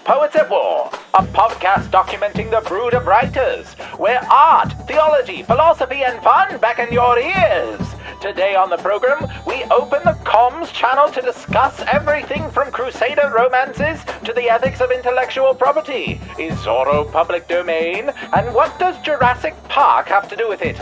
Poets at War, a podcast documenting the brood of writers, where art, theology, philosophy, and fun beckon your ears. Today on the program, we open the comms channel to discuss everything from Crusader Romances to the ethics of intellectual property. Is Zorro public domain? And what does Jurassic Park have to do with it?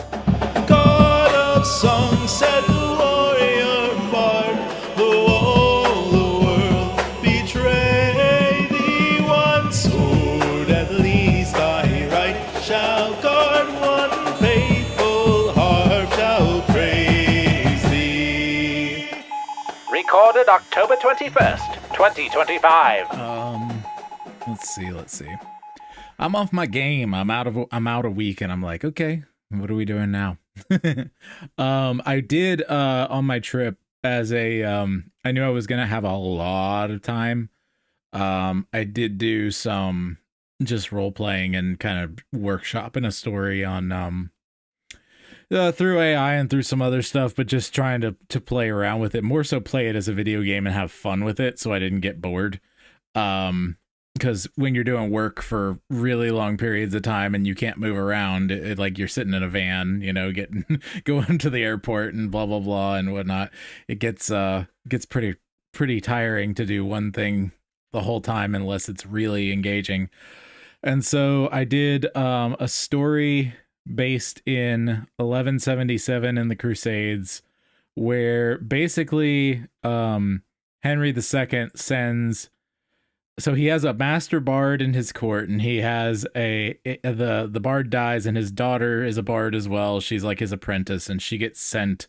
God of song, said warrior bard, though all the world betray thee, one sword at least thy right shall guard, one faithful harp shall praise thee. Recorded October 21st, 2025. Let's see. I'm off my game. I'm out a week, and I'm like, okay, what are we doing now? I did on my trip as a I knew I was gonna have a lot of time. I did do some just role playing and kind of workshopping a story on through AI and through some other stuff, but just trying to play around with it, more so play it as a video game and have fun with it, so I didn't get bored. Because when you're doing work for really long periods of time and you can't move around, it like you're sitting in a van, you know, going to the airport and blah blah blah and whatnot, it gets pretty tiring to do one thing the whole time unless it's really engaging. And so I did a story based in 1177 in the Crusades, where basically Henry II sends. So he has a master bard in his court, and he has the bard dies, and his daughter is a bard as well. She's like his apprentice, and she gets sent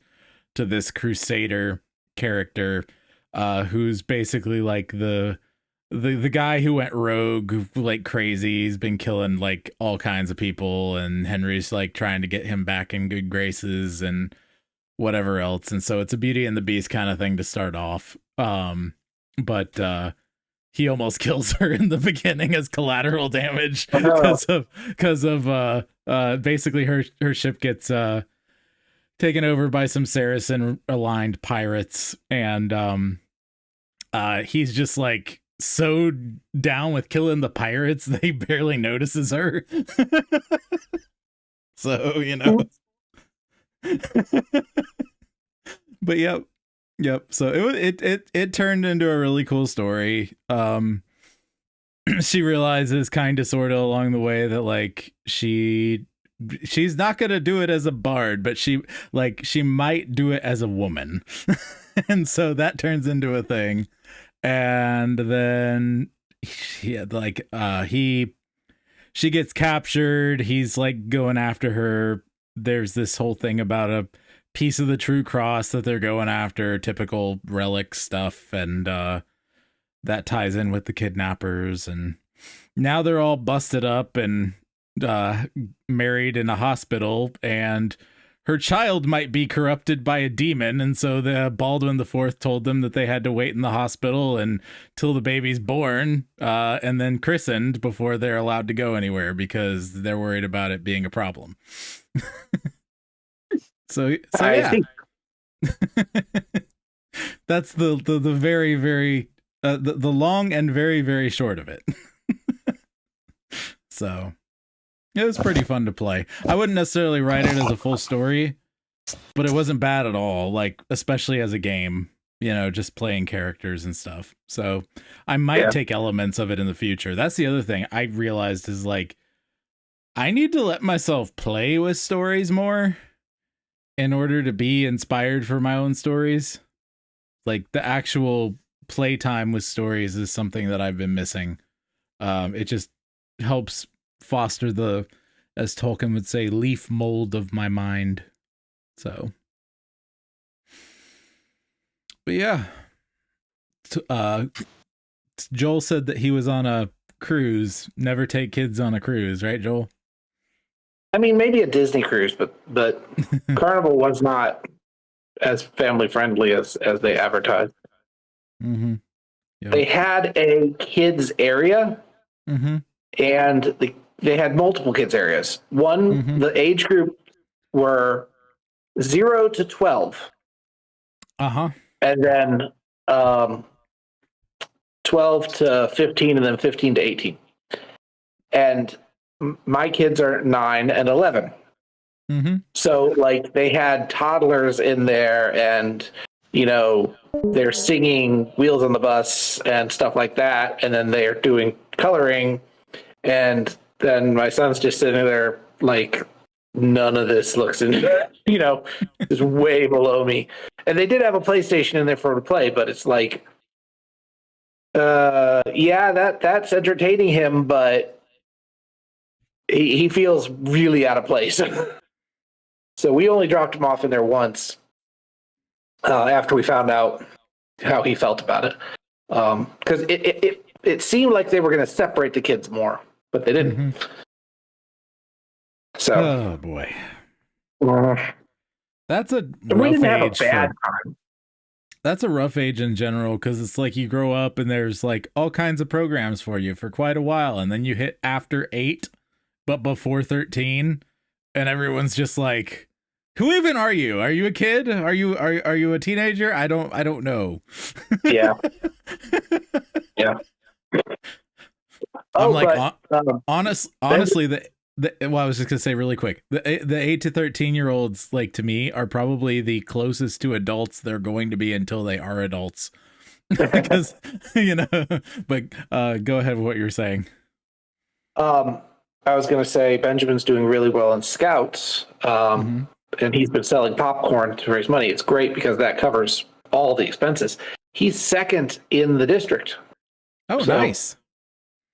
to this crusader character, who's basically like the guy who went rogue like crazy. He's been killing like all kinds of people, and Henry's like trying to get him back in good graces and whatever else. And so it's a Beauty and the Beast kind of thing to start off. But he almost kills her in the beginning as collateral damage because of basically her ship gets taken over by some Saracen aligned pirates, and he's just like so down with killing the pirates that he barely notices her. So, you know. But yep. So it turned into a really cool story. She realizes kind of sort of along the way that like she's not gonna do it as a bard, but she might do it as a woman. And so that turns into a thing. And then she gets captured. He's like going after her. There's this whole thing about a piece of the true cross that they're going after, typical relic stuff, and that ties in with the kidnappers. And now they're all busted up and married in a hospital, and her child might be corrupted by a demon, and so the Baldwin IV told them that they had to wait in the hospital until the baby's born and then christened before they're allowed to go anywhere, because they're worried about it being a problem. So yeah. Think that's the very, very the long and very, very short of it. So it was pretty fun to play. I wouldn't necessarily write it as a full story, but it wasn't bad at all, like especially as a game, you know, just playing characters and stuff. So I might take elements of it in the future. That's the other thing I realized is like I need to let myself play with stories more in order to be inspired for my own stories. Like the actual playtime with stories is something that I've been missing. It just helps foster the, as Tolkien would say, leaf mold of my mind. So, but yeah, Joel said that he was on a cruise. Never take kids on a cruise, right, Joel? I mean, maybe a Disney cruise, but Carnival was not as family friendly as they advertised. Mm-hmm. Yep. They had a kids area, mm-hmm. and they had multiple kids areas. One, mm-hmm. the age group were 0 to 12. Uh-huh. And then 12 12 to 15 and then 15 to 18. And my kids are 9 and 11. Mm-hmm. So like they had toddlers in there, and you know, they're singing Wheels on the Bus and stuff like that, and then they're doing coloring, and then my son's just sitting there like, none of this looks in, you know, is way below me. And they did have a PlayStation in there for him to play, but it's like, yeah, that's entertaining him, but he feels really out of place. So we only dropped him off in there once after we found out how he felt about it, because it seemed like they were going to separate the kids more, but they didn't. Mm-hmm. So, oh boy, that's a we rough didn't have a age. bad time. That's a rough age in general, because it's like you grow up and there's like all kinds of programs for you for quite a while, and then you hit after 8, but before 13. And everyone's just like, who even are you? Are you a kid? Are you a teenager? I don't know. Yeah. Yeah. I'm like, honestly, well, I was just gonna say really quick, the 8 to 13-year-olds, like, to me, are probably the closest to adults they're going to be until they are adults. Because, you know, but go ahead with what you're saying. I was going to say Benjamin's doing really well in Scouts, and he's been selling popcorn to raise money. It's great because that covers all the expenses. He's second in the district. Oh, so, nice.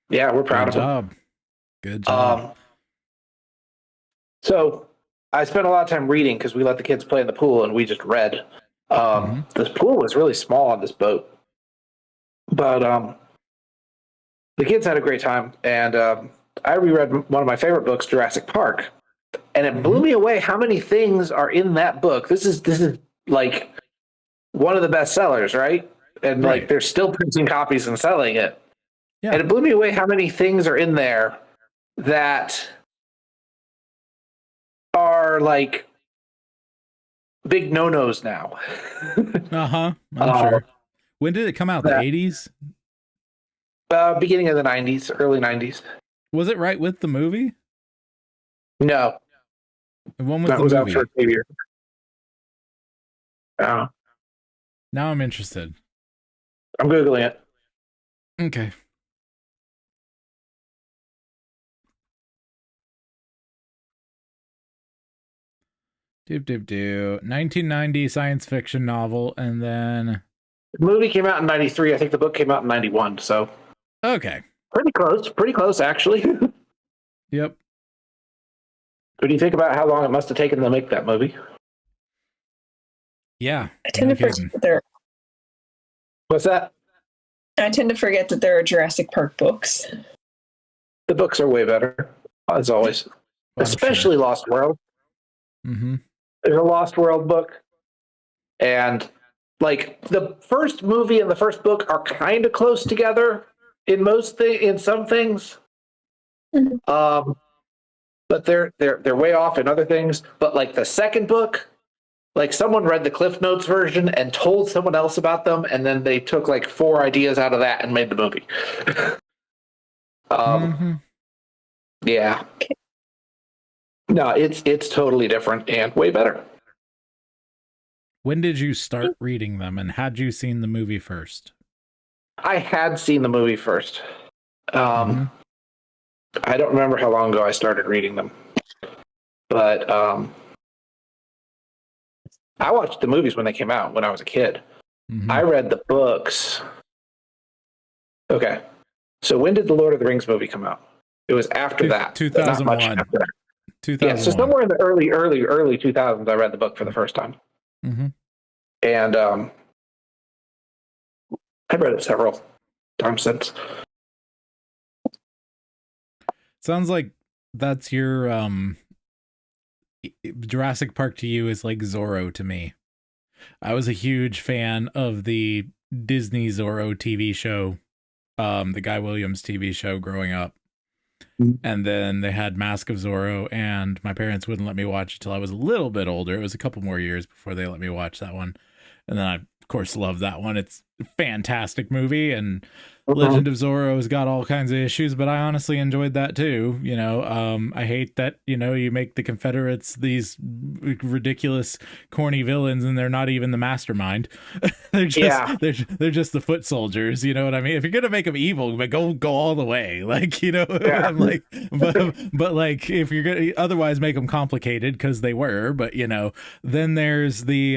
Yeah, we're proud of him. Good job. So I spent a lot of time reading because we let the kids play in the pool and we just read. This pool was really small on this boat, but the kids had a great time, and I reread one of my favorite books, Jurassic Park, and it blew me away how many things are in that book. This is like one of the best sellers, right? And like they're still printing copies and selling it. Yeah. And it blew me away how many things are in there that are like big no-nos now. I'm sure. When did it come out? The 80s? Beginning of the 90s, early 90s. Was it right with the movie? No. When was that the was movie? Out for a year. Now I'm interested. I'm Googling it. Okay. Doop doop doo. 1990 science fiction novel, and then the movie came out in 93. I think the book came out in 91. So okay, pretty close actually. Yep. What do you think about how long it must have taken to make that movie? Yeah, I tend to forget that there. What's that? I tend to forget that there are Jurassic Park books. The books are way better, as always, especially sure. Lost World. Mm-hmm. There's a Lost World book, and like the first movie and the first book are kind of close together in some things. Mm-hmm. But they're way off in other things. But like the second book, like someone read the Cliff Notes version and told someone else about them, and then they took like 4 ideas out of that and made the movie. Yeah. No, it's totally different and way better. When did you start reading them, and had you seen the movie first? I had seen the movie first. I don't remember how long ago I started reading them, but I watched the movies when they came out when I was a kid. I read the books. Okay, so when did the Lord of the Rings movie come out? It was after that. 2001. Not much after that. 2001. Yeah, so somewhere in the early 2000s, I read the book for the first time. And I've read it several times since. Sounds like that's your Jurassic Park to you is like Zorro to me. I was a huge fan of the Disney Zorro TV show, the Guy Williams TV show growing up. And then they had Mask of Zorro, and my parents wouldn't let me watch it till I was a little bit older. It was a couple more years before they let me watch that one. And then I course love that one. It's a fantastic movie, and Legend of Zorro has got all kinds of issues, but I honestly enjoyed that too. I hate that, you make the Confederates these ridiculous, corny villains, and they're not even the mastermind. they're just the foot soldiers. You know what I mean? If you're gonna make them evil, but go all the way. I'm like, but like if you're gonna otherwise make them complicated, because they were. But then there's the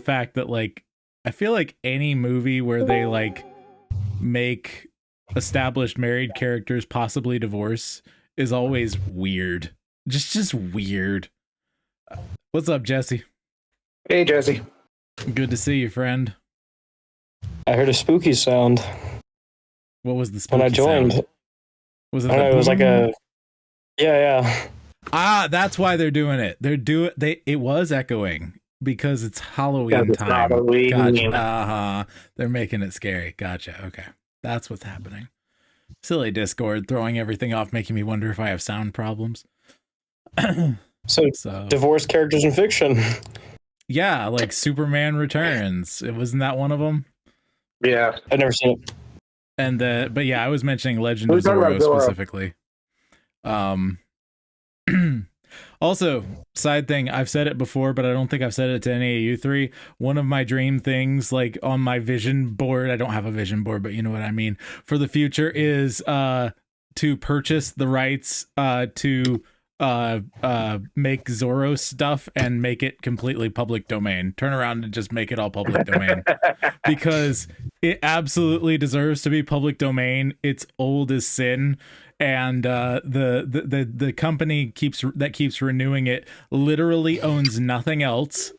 fact that like, I feel like any movie where they like make established married characters possibly divorce is always weird. Just weird. What's up, Jesse? Hey, Jesse. Good to see you, friend. I heard a spooky sound. What was the spooky when I joined? Sound? Was it? It was like a. Yeah. Ah, that's why they're doing it. It was echoing. Because it's Halloween time. Halloween. Gotcha. They're making it scary. Gotcha. Okay. That's what's happening. Silly Discord throwing everything off, making me wonder if I have sound problems. So divorce characters in fiction. Yeah, like Superman Returns. It wasn't that one of them? Yeah. I've never seen it. And but yeah, I was mentioning Legend of Zorro specifically. Also, side thing, I've said it before, but I don't think I've said it to any of you three. One of my dream things, like on my vision board, I don't have a vision board, but you know what I mean, for the future is to purchase the rights to make Zorro stuff and make it completely public domain. Turn around and just make it all public domain. Because it absolutely deserves to be public domain. It's old as sin. And the company keeps renewing it literally owns nothing else,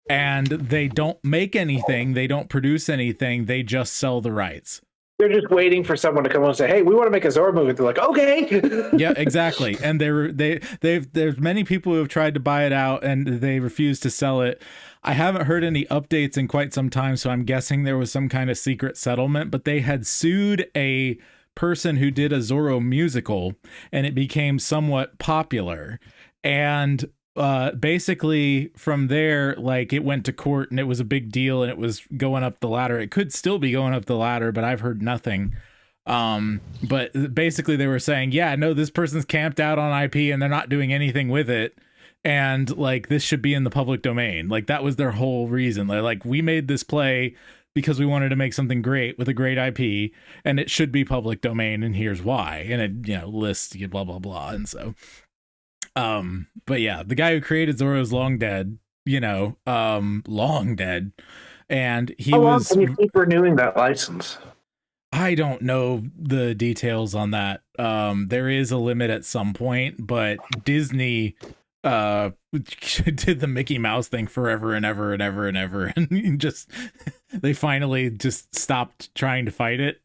and they don't make anything, they don't produce anything, they just sell the rights. They're just waiting for someone to come on and say, "Hey, we want to make a Zorro movie." They're like, "Okay." Yeah, exactly. And there's many people who have tried to buy it out and they refuse to sell it. I haven't heard any updates in quite some time, so I'm guessing there was some kind of secret settlement, but they had sued a person who did a Zorro musical, and it became somewhat popular, and basically from there, like, it went to court and it was a big deal and it was going up the ladder. It could still be going up the ladder, but I've heard nothing. But basically they were saying, yeah, no, this person's camped out on IP and they're not doing anything with it, and like this should be in the public domain. Like that was their whole reason. They're like, we made this play because we wanted to make something great with a great IP, and it should be public domain, and here's why. And it, lists blah blah blah. And so, but yeah, the guy who created Zorro is long dead. Long dead, and he was. How long can you keep renewing that license? I don't know the details on that. There is a limit at some point, but Disney did the Mickey Mouse thing forever and ever and ever and ever, and just they finally just stopped trying to fight it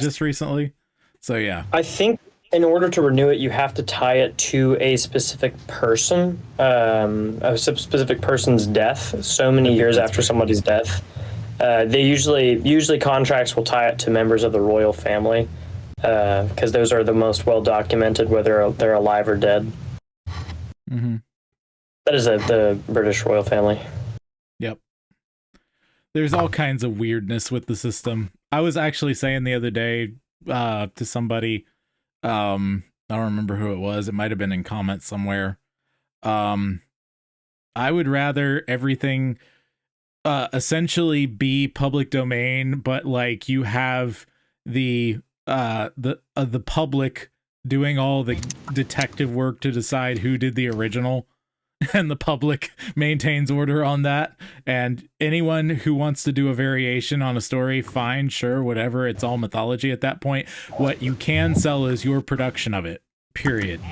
just recently. So yeah, I think in order to renew it, you have to tie it to a specific person, a specific person's death. So many years after somebody's death, they usually contracts will tie it to members of the royal family, because those are the most well documented, whether they're alive or dead. Mm-hmm. That is the British royal family. Yep. There's all kinds of weirdness with the system. I was actually saying the other day to somebody, I don't remember who it was. It might have been in comments somewhere. I would rather everything essentially be public domain, but like you have the public doing all the detective work to decide who did the original, and the public maintains order on that, and anyone who wants to do a variation on a story, fine, sure, whatever, it's all mythology at that point. What you can sell is your production of it, period.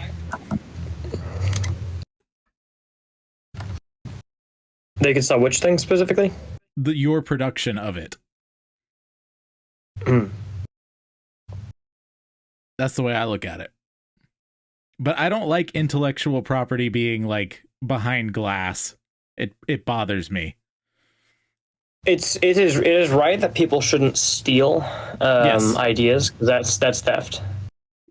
They can sell which thing specifically? Your production of it. That's the way I look at it. But I don't like intellectual property being like behind glass. It bothers me. It is right that people shouldn't steal yes. ideas. That's theft.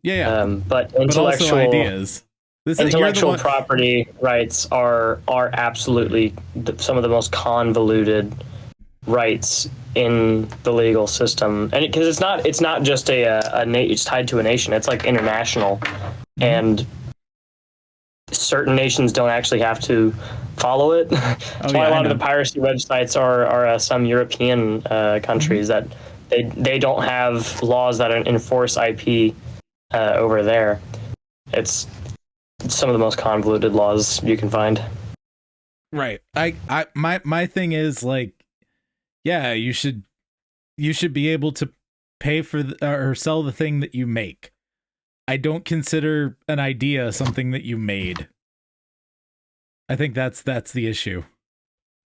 Yeah. But intellectual also ideas. Listen, you're the Intellectual one- property rights are absolutely some of the most convoluted rights in the legal system, and because it's not just it's tied to a nation. It's like international, and certain nations don't actually have to follow it. That's why a lot of the piracy websites are some European countries that they don't have laws that enforce IP over there. It's some of the most convoluted laws you can find. Right. My thing is like, yeah, you should be able to pay for or sell the thing that you make. I don't consider an idea something that you made. I think that's the issue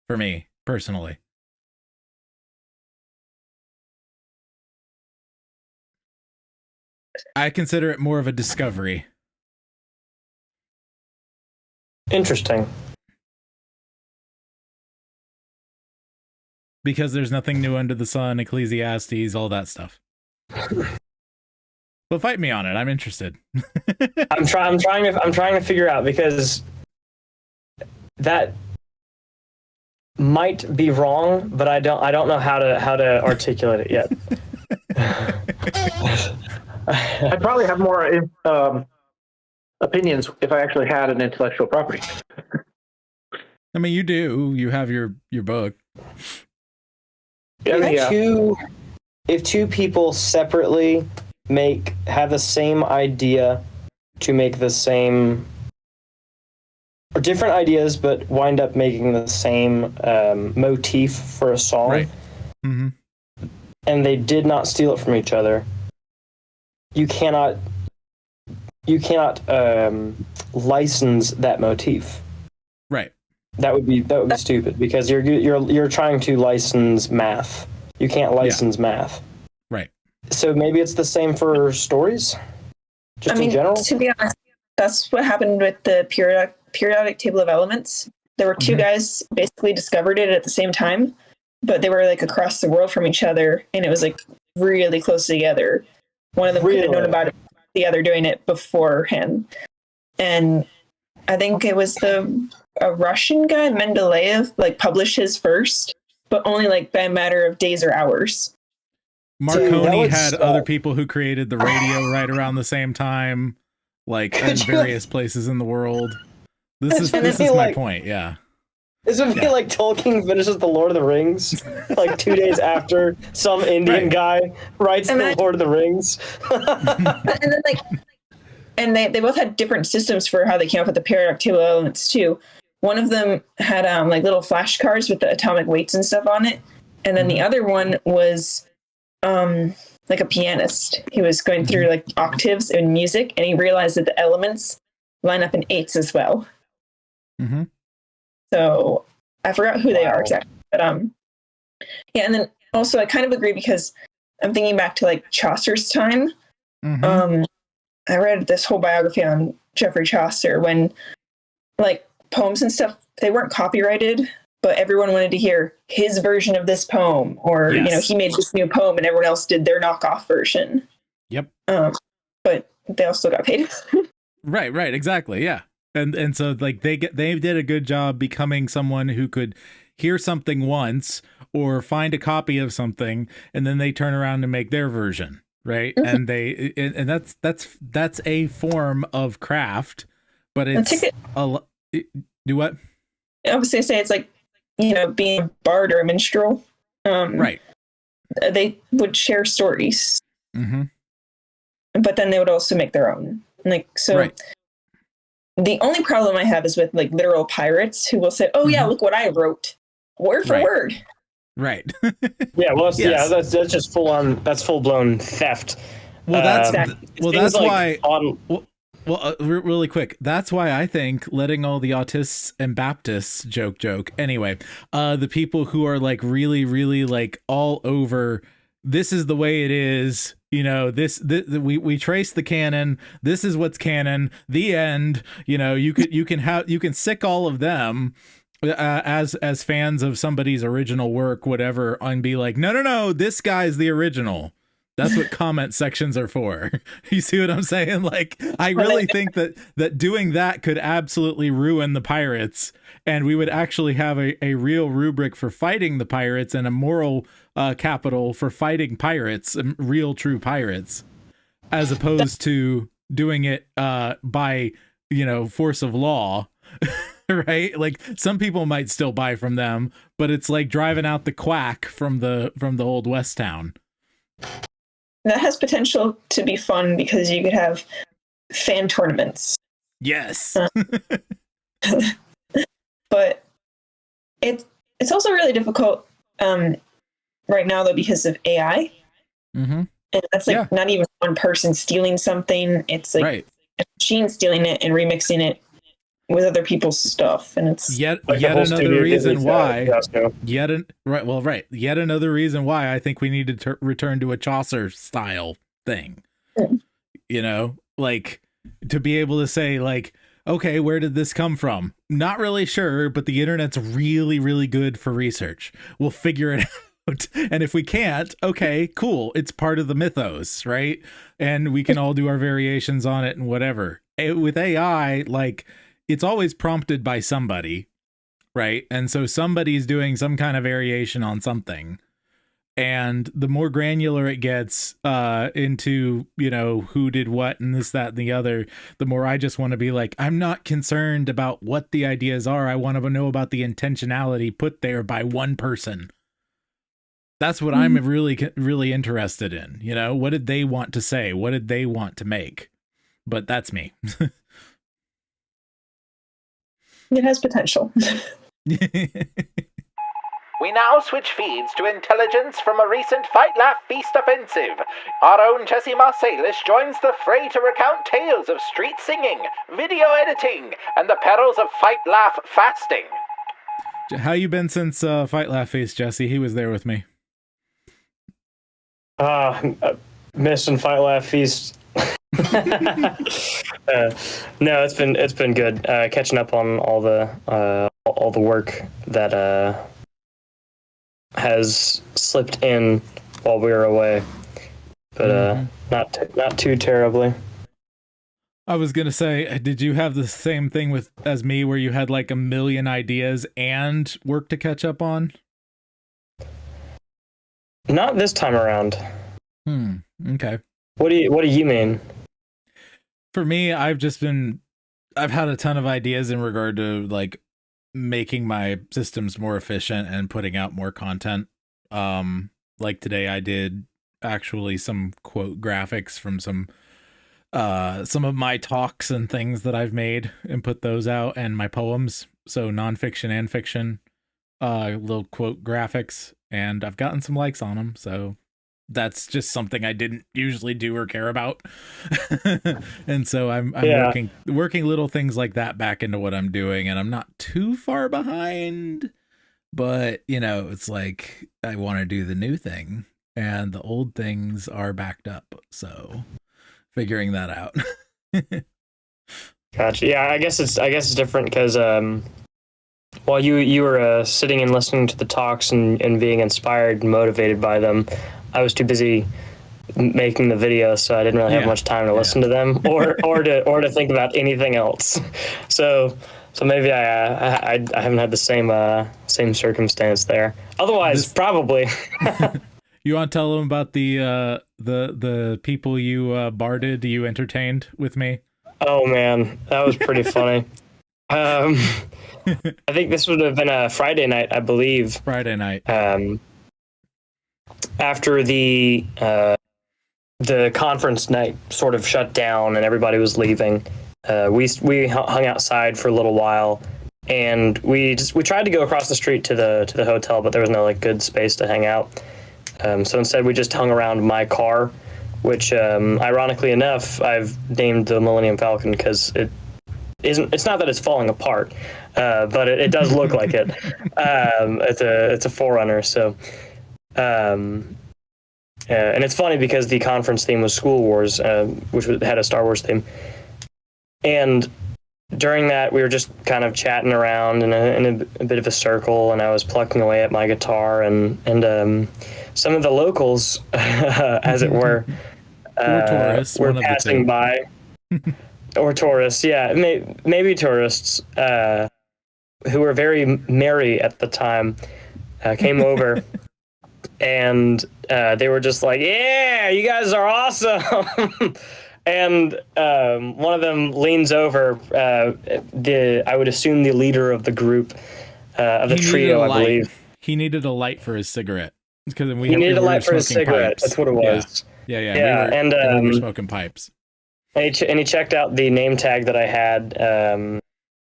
for me personally. I consider it more of a discovery. Interesting. Because there's nothing new under the sun, Ecclesiastes, all that stuff. But fight me on it. I'm interested. I'm trying to figure out, because that might be wrong, but I don't know how to articulate it yet. I'd probably have more opinions if I actually had an intellectual property. I mean, you do. You have your book. If two people separately have the same idea to make the same, or different ideas, but wind up making the same motif for a song, right? Mm-hmm. And they did not steal it from each other, you cannot license that motif. Right. That would be stupid, because you're trying to license math. You can't license math. Right. So maybe it's the same for stories, in general. To be honest, that's what happened with the periodic table of elements. There were two guys basically discovered it at the same time, but they were like across the world from each other, and it was like really close together. One of them could have known about it, the other doing it beforehand. And I think it was a Russian guy, Mendeleev, like published his first, but only like by a matter of days or hours. Marconi had other people who created the radio right around the same time, like in various places in the world. This is my point. Yeah. This would be like Tolkien finishes the Lord of the Rings, like 2 days after some Indian guy writes the Lord of the Rings. And then they both had different systems for how they came up with the periodic table of elements too. One of them had like little flashcards with the atomic weights and stuff on it, and then the other one was like a pianist. He was going through like octaves in music, and he realized that the elements line up in eighths as well. Mm-hmm. So I forgot who they are exactly, but yeah. And then also I kind of agree, because I'm thinking back to like Chaucer's time. I read this whole biography on Geoffrey Chaucer when like poems and stuff, they weren't copyrighted, but everyone wanted to hear his version of this poem, or he made this new poem and everyone else did their knockoff version. Yep. But they all still got paid. Right, exactly. Yeah. And so like they did a good job becoming someone who could hear something once or find a copy of something, and then they turn around and make their version, right? And that's a form of craft, but it's do what? I was gonna say it's like, being a bard or a minstrel. Right. They would share stories, but then they would also make their own. Like so. Right. The only problem I have is with like literal pirates who will say, "Oh yeah, look what I wrote, word for word." Right. Yeah. Well, that's just full on. That's full blown theft. Well, that's why. Really quick. That's why I think letting all the autists and Baptists joke. Anyway, the people who are like really, really like all over. This is the way it is. We trace the canon. This is what's canon. The end. You can sick all of them as fans of somebody's original work, whatever, and be like, no, this guy's the original. That's what comment sections are for. You see what I'm saying? Like, I really think that doing that could absolutely ruin the pirates, and we would actually have a real rubric for fighting the pirates and a moral capital for fighting pirates, real true pirates, as opposed to doing it by, force of law. Right? Like, some people might still buy from them, but it's like driving out the quack from the old West town. That has potential to be fun because you could have fan tournaments. Yes. But it's also really difficult right now, though, because of AI. Mm-hmm. And that's like not even one person stealing something. It's like a machine stealing it and remixing it with other people's stuff, and it's yet another reason why. Yet another reason why I think we need to return to a Chaucer style thing. Like, to be able to say, like, okay, where did this come from? Not really sure, but the internet's really, really good for research. We'll figure it out. And if we can't, okay, cool. It's part of the mythos, right? And we can all do our variations on it and whatever. With AI, like, it's always prompted by somebody, right? And so somebody's doing some kind of variation on something. And the more granular it gets into, who did what and this, that, and the other, the more I just want to be like, I'm not concerned about what the ideas are. I want to know about the intentionality put there by one person. That's what I'm really, really interested in. What did they want to say? What did they want to make? But that's me. It has potential. We now switch feeds to intelligence from a recent Fight Laugh Feast offensive. Our own Jesse Marsalis joins the fray to recount tales of street singing, video editing, and the perils of Fight Laugh fasting. How you been since Fight Laugh Feast, Jesse? He was there with me. Missing Fight Laugh Feast. No, it's been good. Catching up on all the work that has slipped in while we were away, but not too terribly. I was gonna say, did you have the same thing as me, where you had like a million ideas and work to catch up on? Not this time around. Okay. What do you mean? For me, I've had a ton of ideas in regard to like making my systems more efficient and putting out more content. Like today I did actually some quote graphics from some of my talks and things that I've made and put those out, and my poems, so nonfiction and fiction, little quote graphics, and I've gotten some likes on them, so that's just something I didn't usually do or care about. And so I'm working little things like that back into what I'm doing, and I'm not too far behind, but it's like I want to do the new thing and the old things are backed up, so figuring that out. Gotcha. Yeah, I guess it's different because while you were sitting and listening to the talks and being inspired and motivated by them, I was too busy making the video, so I didn't really have much time to listen to them or to think about anything else. So maybe I haven't had the same circumstance there. Otherwise, probably. You want to tell them about the people you entertained with me? Oh man, that was pretty funny. I think this would have been a Friday night, I believe. Friday night. After the conference night sort of shut down and everybody was leaving, we hung outside for a little while, and we tried to go across the street to the hotel, but there was no like good space to hang out. So instead, we just hung around my car, which ironically enough, I've named the Millennium Falcon because it's not that it's falling apart, but it does look like it. It's a Forerunner, so. And it's funny because the conference theme was School Wars, which had a Star Wars theme. And during that, we were just kind of chatting around in a bit of a circle, and I was plucking away at my guitar, and some of the locals, as it were, or tourists, were passing by. Or tourists, yeah, maybe tourists who were very merry at the time came over, and they were just like, "Yeah, you guys are awesome!" And one of them leans over, I would assume the leader of the group, of the trio, I believe. He needed a light for his cigarette because he needed a light for his cigarette. Pipes. That's what it was. Yeah. We were smoking pipes. And he checked out the name tag that I had.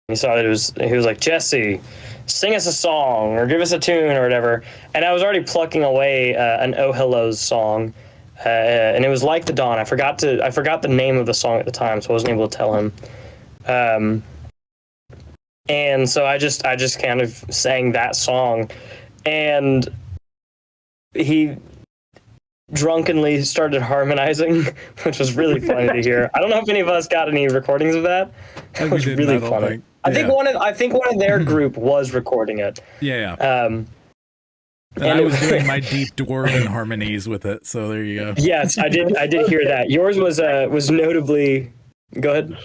He saw that he was like, "Jesse, sing us a song or give us a tune or whatever." And I was already plucking away an Oh Hello's song, and it was Like the Dawn. I forgot the name of the song at the time, so I wasn't able to tell him. And so I just kind of sang that song, and he drunkenly started harmonizing, which was really funny to hear. I don't know if any of us got any recordings of that. It was really funny. I think one of their group was recording it. Yeah. And I was doing my deep dwarven harmonies with it, so there you go. Yes, I did hear that. Yours was notably. Go ahead.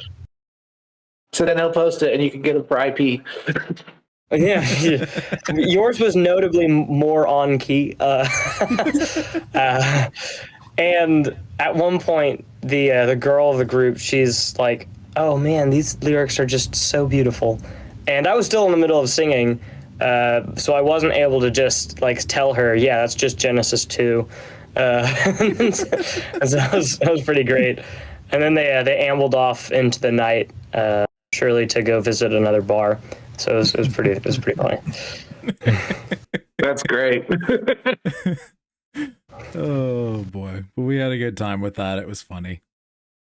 So then he'll post it, and you can get it for IP. Yeah, yours was notably more on key. And at one point, the girl of the group, she's like, "Oh man, these lyrics are just so beautiful," and I was still in the middle of singing, so I wasn't able to just like tell her, "Yeah, that's just Genesis 2." So that was pretty great. And then they ambled off into the night, surely to go visit another bar. So it was pretty funny. That's great. Oh boy, but we had a good time with that. It was funny.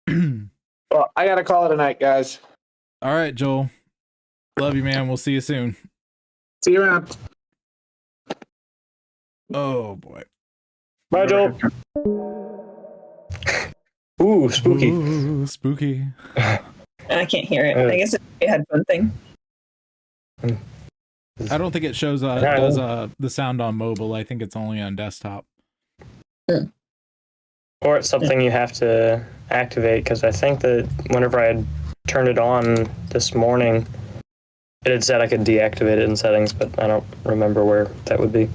Well, I gotta call it a night, guys. All right, Joel. Love you, man. We'll see you soon. See you around. Oh boy. Bye, Joel. Ooh, spooky. Ooh, spooky. I can't hear it. I guess it's a headphone thing. I don't think it shows does the sound on mobile. I think it's only on desktop. Or it's something you have to activate, because I think that whenever I had turned it on this morning, it had said I could deactivate it in settings, but I don't remember where that would be.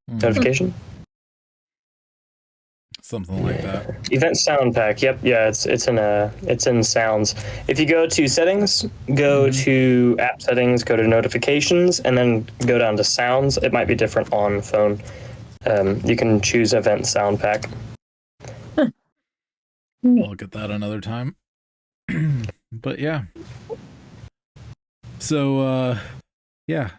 Notification? Something like that. Event sound pack. Yep. Yeah. It's in sounds. If you go to settings, go to app settings, go to notifications, and then go down to sounds. It might be different on phone. You can choose event sound pack. I'll look at that another time. But yeah. So yeah.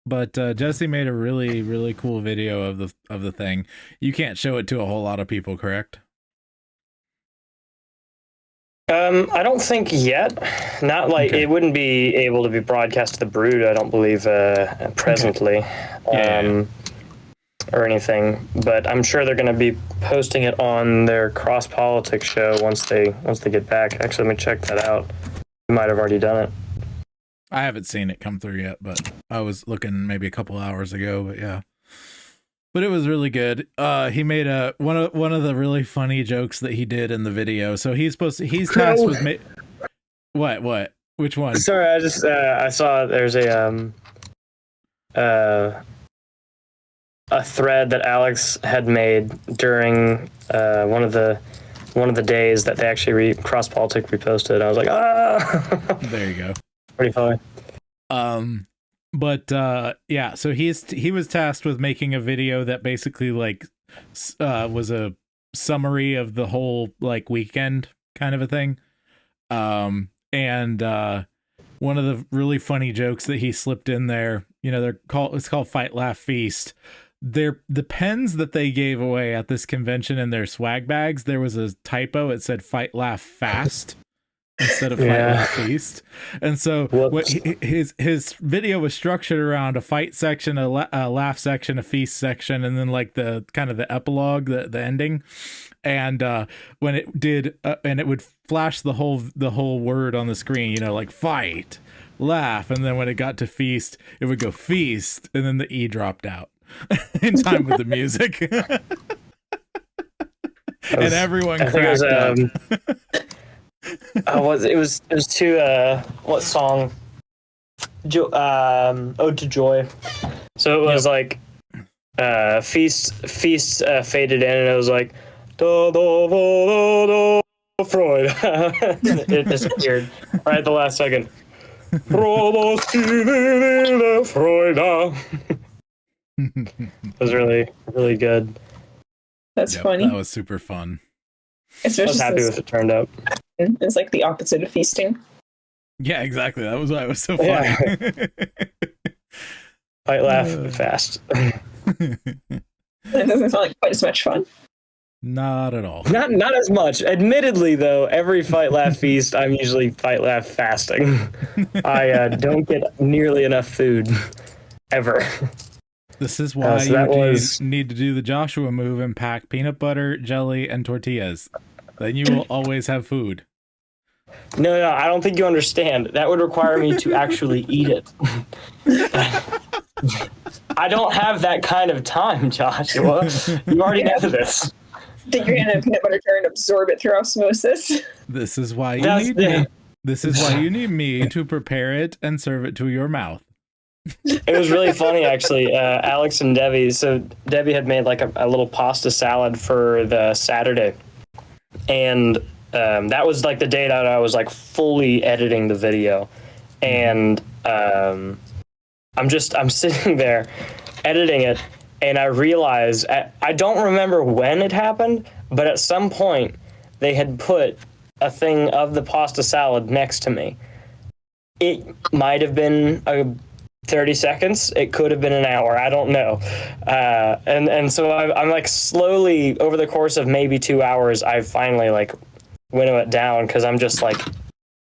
But Jesse made a really, really cool video of the thing. You can't show it to a whole lot of people, correct? I don't think yet. Not like it wouldn't be able to be broadcast to the Brood, I don't believe, presently. Or anything. But I'm sure they're going to be posting it on their Cross Politics show once they get back. Actually, let me check that out. We might have already done it. I haven't seen it come through yet, but I was looking maybe a couple hours ago, but yeah. But it was really good. He made one of the really funny jokes that he did in the video. So he's tasked with what? Which one? Sorry, I just I saw there's a thread that Alex had made during one of the days that they actually Cross Politic reposted. I was like, ah. There you go. Pretty funny. But yeah, so he was tasked with making a video that basically like was a summary of the whole like weekend kind of a thing. And one of the really funny jokes that he slipped in there, it's called Fight Laugh Feast. The pens that they gave away at this convention in their swag bags, there was a typo. It said Fight Laugh Fast. instead of fight, laugh, feast. And so what his video was structured around a fight section, a laugh section, a feast section, and then like the kind of the epilogue, the ending. And when it did, and it would flash the whole word on the screen, you know, like fight, laugh, and then when it got to feast, it would go feast, and then the E dropped out in time with the music. And everyone cracked up. It was to what song? Ode to Joy. So it was like feast faded in, and it was like do, do, do, do, do, Freud. It disappeared right at the last second. It was really, really good. That's funny. That was super fun. I was happy with it turned out. It's like the opposite of feasting. Yeah, exactly. That was why it was so funny. Yeah. Fight, laugh, fast. It doesn't sound like quite as much fun. Not at all. Not as much. Admittedly, though, every fight, laugh, feast, I'm usually fight, laugh, fasting. I don't get nearly enough food ever. This is why you need to do the Joshua move and pack peanut butter, jelly, and tortillas. Then you will always have food. No, I don't think you understand. That would require me to actually eat it. I don't have that kind of time, Joshua. You already know this. Think you're gonna peanut butter jar and absorb it through osmosis? This is why you need me. This is why you need me to prepare it and serve it to your mouth. It was really funny, actually. Alex and Debbie. So Debbie had made like a little pasta salad for the Saturday, and that was like the day that I was like fully editing the video, and I'm sitting there editing it, and I realize I don't remember when it happened, but at some point they had put a thing of the pasta salad next to me. It might have been 30 seconds. It could have been an hour. I don't know. And so I'm like slowly over the course of maybe 2 hours, I finally like winnow it down because I'm just like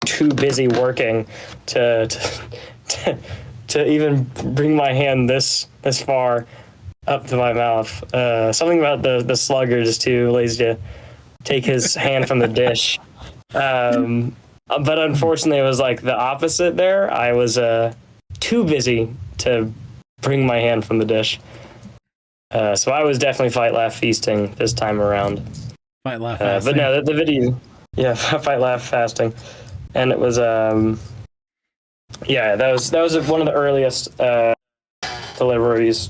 too busy working to even bring my hand this far up to my mouth. Something about the slugger is too lazy to take his hand from the dish. But unfortunately, it was like the opposite there. I was too busy to bring my hand from the dish. So I was definitely fight, laugh, feasting this time around. Fight, laugh, fasting. But no, the video, yeah, fight, laugh, fasting. And it was, yeah, that was one of the earliest deliveries.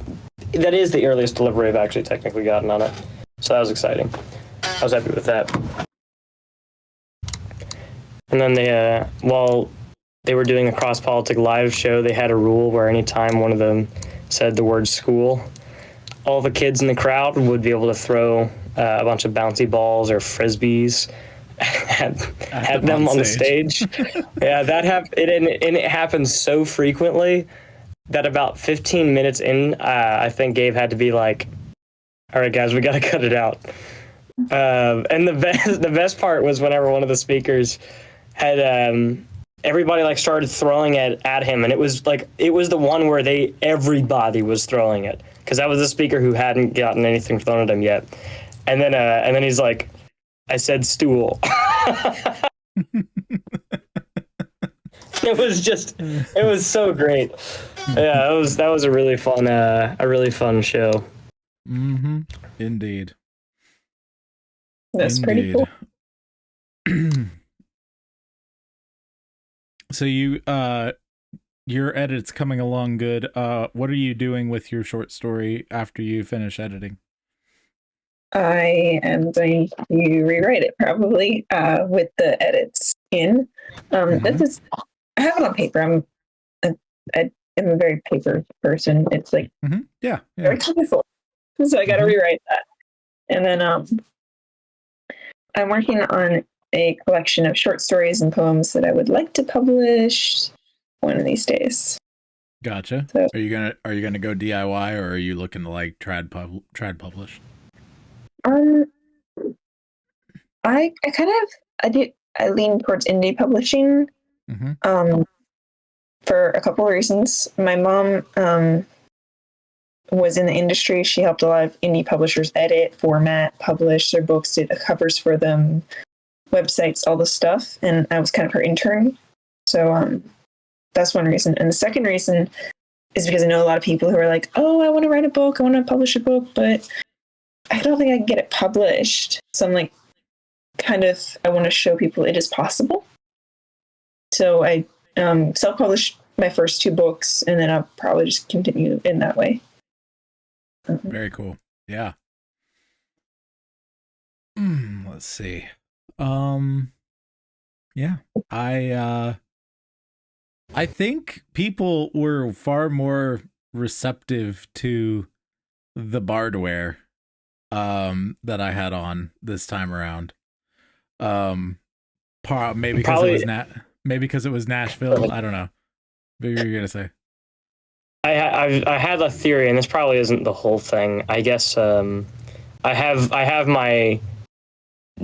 That is the earliest delivery I've actually technically gotten on it. So that was exciting. I was happy with that. And then while they were doing a cross-politic live show, they had a rule where anytime one of them said the word school, all the kids in the crowd would be able to throw a bunch of bouncy balls or frisbees had them on the stage. Yeah, that happened, and it happens so frequently that about 15 minutes in, I think Gabe had to be like, all right, guys, we got to cut it out. And the best part was whenever one of the speakers had everybody like started throwing it at him, and it was the one where everybody was throwing it because that was the speaker who hadn't gotten anything thrown at him yet. And then he's like, I said stool. It was so great. Yeah, that was a really fun show. Mm-hmm. Indeed. That's pretty cool. So your edit's coming along good. What are you doing with your short story after you finish editing? I am going to rewrite it probably with the edits in. This is, I have it on paper. I am a very paper person. It's like very colorful, so I got to rewrite that. And then I'm working on a collection of short stories and poems that I would like to publish one of these days. Gotcha. So, are you gonna go DIY, or are you looking to like trad publish? I I lean towards indie publishing for a couple of reasons. My mom was in the industry. She helped a lot of indie publishers edit, format, publish their books, did the covers for them, websites, all this stuff. And I was kind of her intern. So that's one reason. And the second reason is because I know a lot of people who are like, oh, I want to write a book. I want to publish a book, but I don't think I can get it published. So I'm like, I want to show people it is possible. So I self-published my first 2 books, and then I'll probably just continue in that way. Very cool. Yeah. Let's see. Yeah. I think people were far more receptive to the Bardware that I had on this time around. Maybe because it was Nashville. I don't know. What were you gonna say? I had a theory, and this probably isn't the whole thing. I guess I have my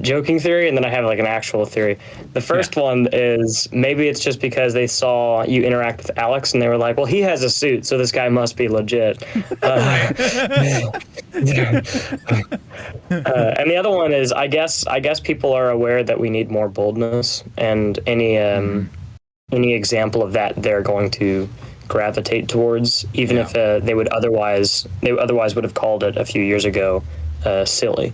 joking theory, and then I have like an actual theory. The first one is maybe it's just because they saw you interact with Alex, and they were like, "Well, he has a suit, so this guy must be legit." And the other one is I guess people are aware that we need more boldness, and any example of that they're going to gravitate towards, even if they would otherwise would have called it a few years ago silly.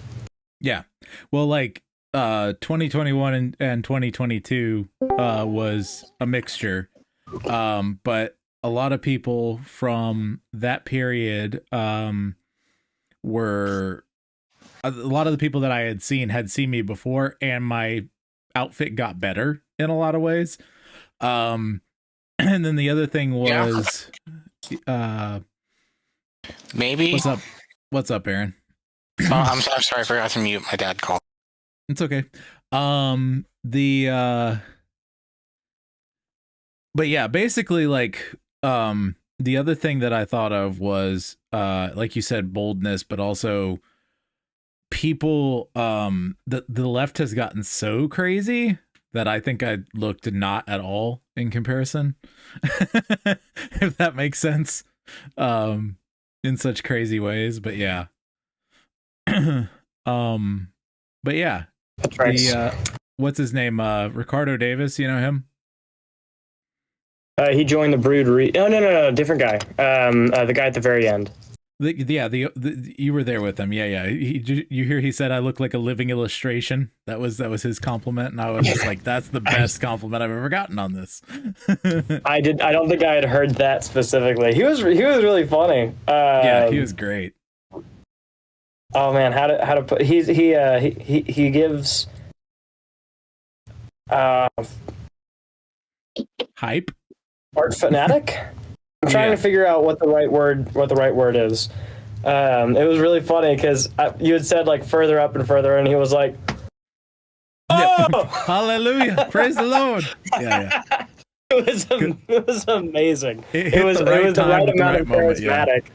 Yeah. Well, like 2021 and 2022 was a mixture, but a lot of people from that period were a lot of the people that I had seen me before, and my outfit got better in a lot of ways. And then the other thing was maybe. What's up, Aaron? Oh, I'm sorry, I forgot to mute. My dad called. It's okay. But yeah, basically, like, the other thing that I thought of was, like you said, boldness, but also people, the left has gotten so crazy that I think I looked not at all in comparison, if that makes sense, in such crazy ways. But yeah. But yeah, what's his name? Ricardo Davis, you know him? He joined the Brood. No, different guy. The guy at the very end. You were there with him. Yeah. You hear he said I look like a living illustration. That was his compliment, and I was just like, that's the best compliment I've ever gotten on this. I don't think I had heard that specifically. He was really funny. Yeah, he was great. Oh man, how to put he gives hype. Art fanatic. I'm trying to figure out what the right word is. It was really funny because you had said like further up and further, and he was like, "Oh, hallelujah, praise the Lord!" Yeah. It was amazing. It was the right amount of charismatic.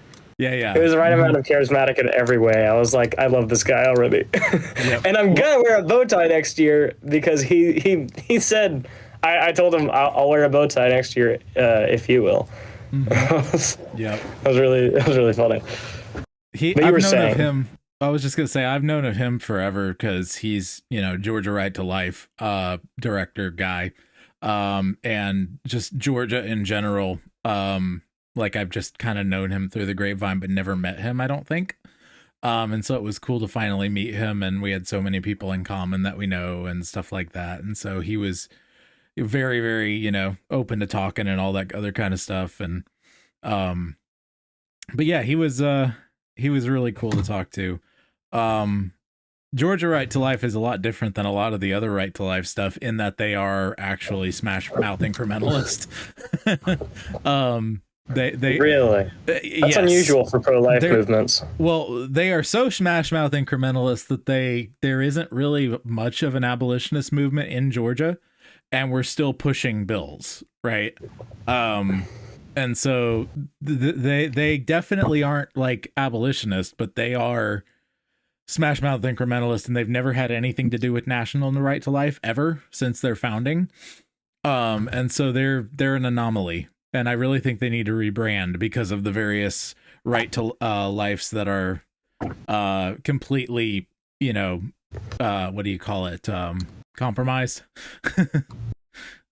Yeah. It was the right amount of charismatic in every way. I was like, I love this guy already. Yep. And I'm gonna wear a bow tie next year because he said, I told him I'll wear a bow tie next year if he will. Mm-hmm. Yeah, that was really funny. Of him. I was just gonna say I've known of him forever because he's Georgia Right to Life director guy, and just Georgia in general. Like I've just kind of known him through the grapevine, but never met him, I don't think. And so it was cool to finally meet him, and we had so many people in common that we know and stuff like that. And so he was very, very, open to talking and all that other kind of stuff. And, but yeah, he was really cool to talk to. Georgia Right to Life is a lot different than a lot of the other Right to Life stuff in that they are actually smash mouth incrementalist. They really that's unusual for pro-life movements. Well, they are so smash mouth incrementalist that there isn't really much of an abolitionist movement in Georgia, and we're still pushing bills, right? And so they definitely aren't like abolitionists, but they are Smash Mouth incrementalist, and they've never had anything to do with national right to life ever since their founding. And so they're an anomaly, and I really think they need to rebrand because of the various right to lives that are completely, what do you call it? Compromised.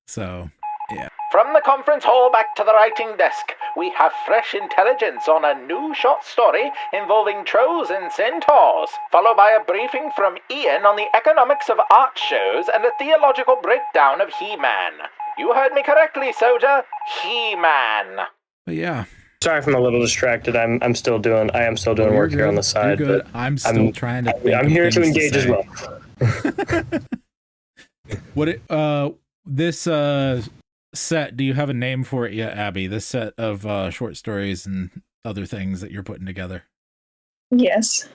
So, yeah. From the conference hall back to the writing desk, we have fresh intelligence on a new short story involving trolls and centaurs, followed by a briefing from Ian on the economics of art shows and a theological breakdown of He-Man. You heard me correctly, Soja. He-Man. But yeah. Sorry if I'm a little distracted. I am still doing work here on the side. You're good. But I'm still trying to think I'm of here to things engage as say. well. This set, do you have a name for it yet, Abby? This set of short stories and other things that you're putting together. Yes.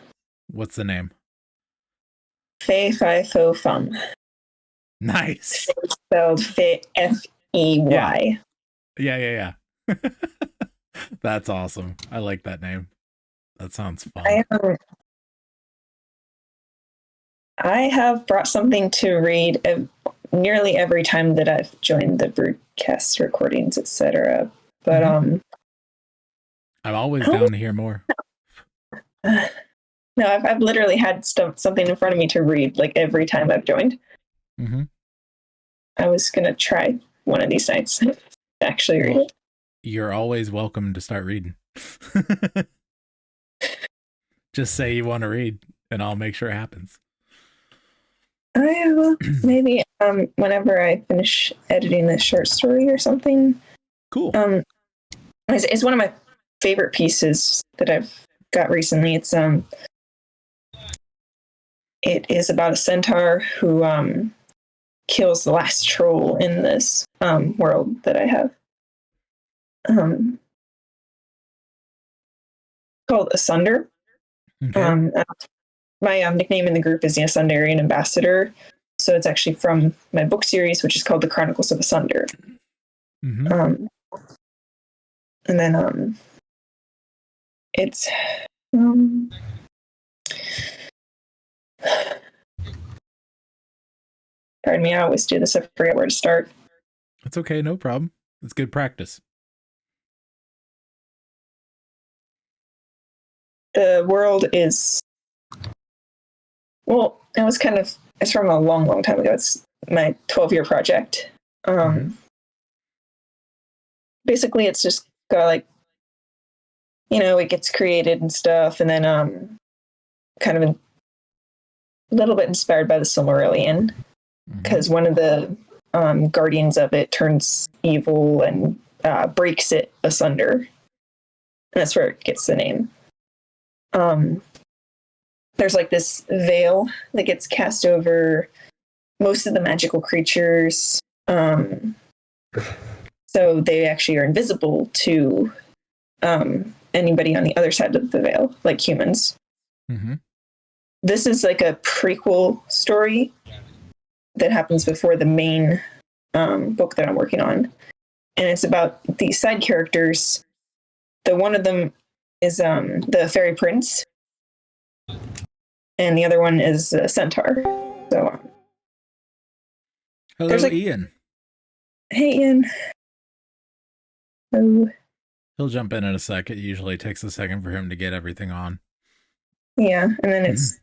What's the name? Fei Fi Fo Fum. Nice. Spelled Fey. Yeah. That's awesome. I like that name. That sounds fun. I have brought something to read nearly every time that I've joined the broadcast recordings, etc. But I'm always down to hear more. No, I've literally had something in front of me to read like every time I've joined. Mm-hmm. I was gonna try one of these nights to actually read it. You're always welcome to start reading. Just say you want to read, and I'll make sure it happens. I will maybe whenever I finish editing this short story or something. Cool. It's one of my favorite pieces that I've got recently. It is about a centaur who kills the last troll in this world that I have. Called Asunder. Okay. My nickname in the group is the Asundarian Ambassador. So it's actually from my book series, which is called The Chronicles of Asunder. Mm-hmm. And then it's pardon me, I always do this. I forget where to start. It's okay, no problem. It's good practice. The world is, well, it's from a long, long time ago. It's my 12-year project. Basically, it's just got like, it gets created and stuff, and then kind of a little bit inspired by the Silmarillion, because one of the guardians of it turns evil and breaks it asunder. And that's where it gets the name. There's like this veil that gets cast over most of the magical creatures. So they actually are invisible to anybody on the other side of the veil, like humans. Mm-hmm. This is like a prequel story that happens before the main book that I'm working on. And it's about these side characters. One of them is the fairy prince, and the other one is a centaur. So, hello, Ian. Hey, Ian. Oh. He'll jump in a sec. It usually takes a second for him to get everything on. Yeah, and then it's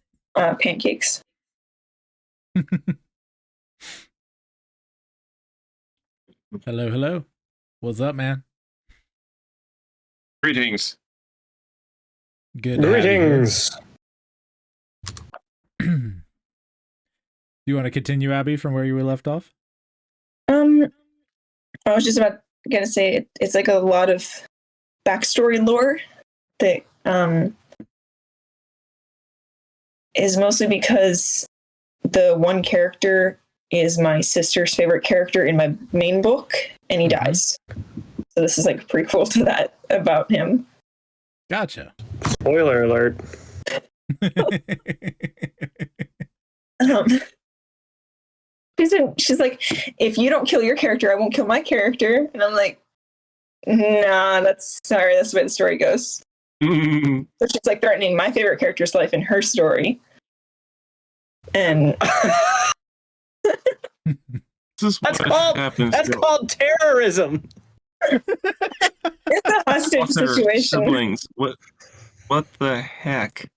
pancakes. Hello. What's up, man? Greetings. Good. Greetings. You want to continue, Abby, from where you were left off? I was just about gonna say it's like a lot of backstory lore that is mostly because the one character is my sister's favorite character in my main book, and he dies. So this is like a prequel to that about him. Gotcha. Spoiler alert. She's like, if you don't kill your character, I won't kill my character. And I'm like, nah, that's the way the story goes. So she's like threatening my favorite character's life in her story. And This is That's what called happens that's to called terrorism. it's a hostage all their situation. siblings. What the heck?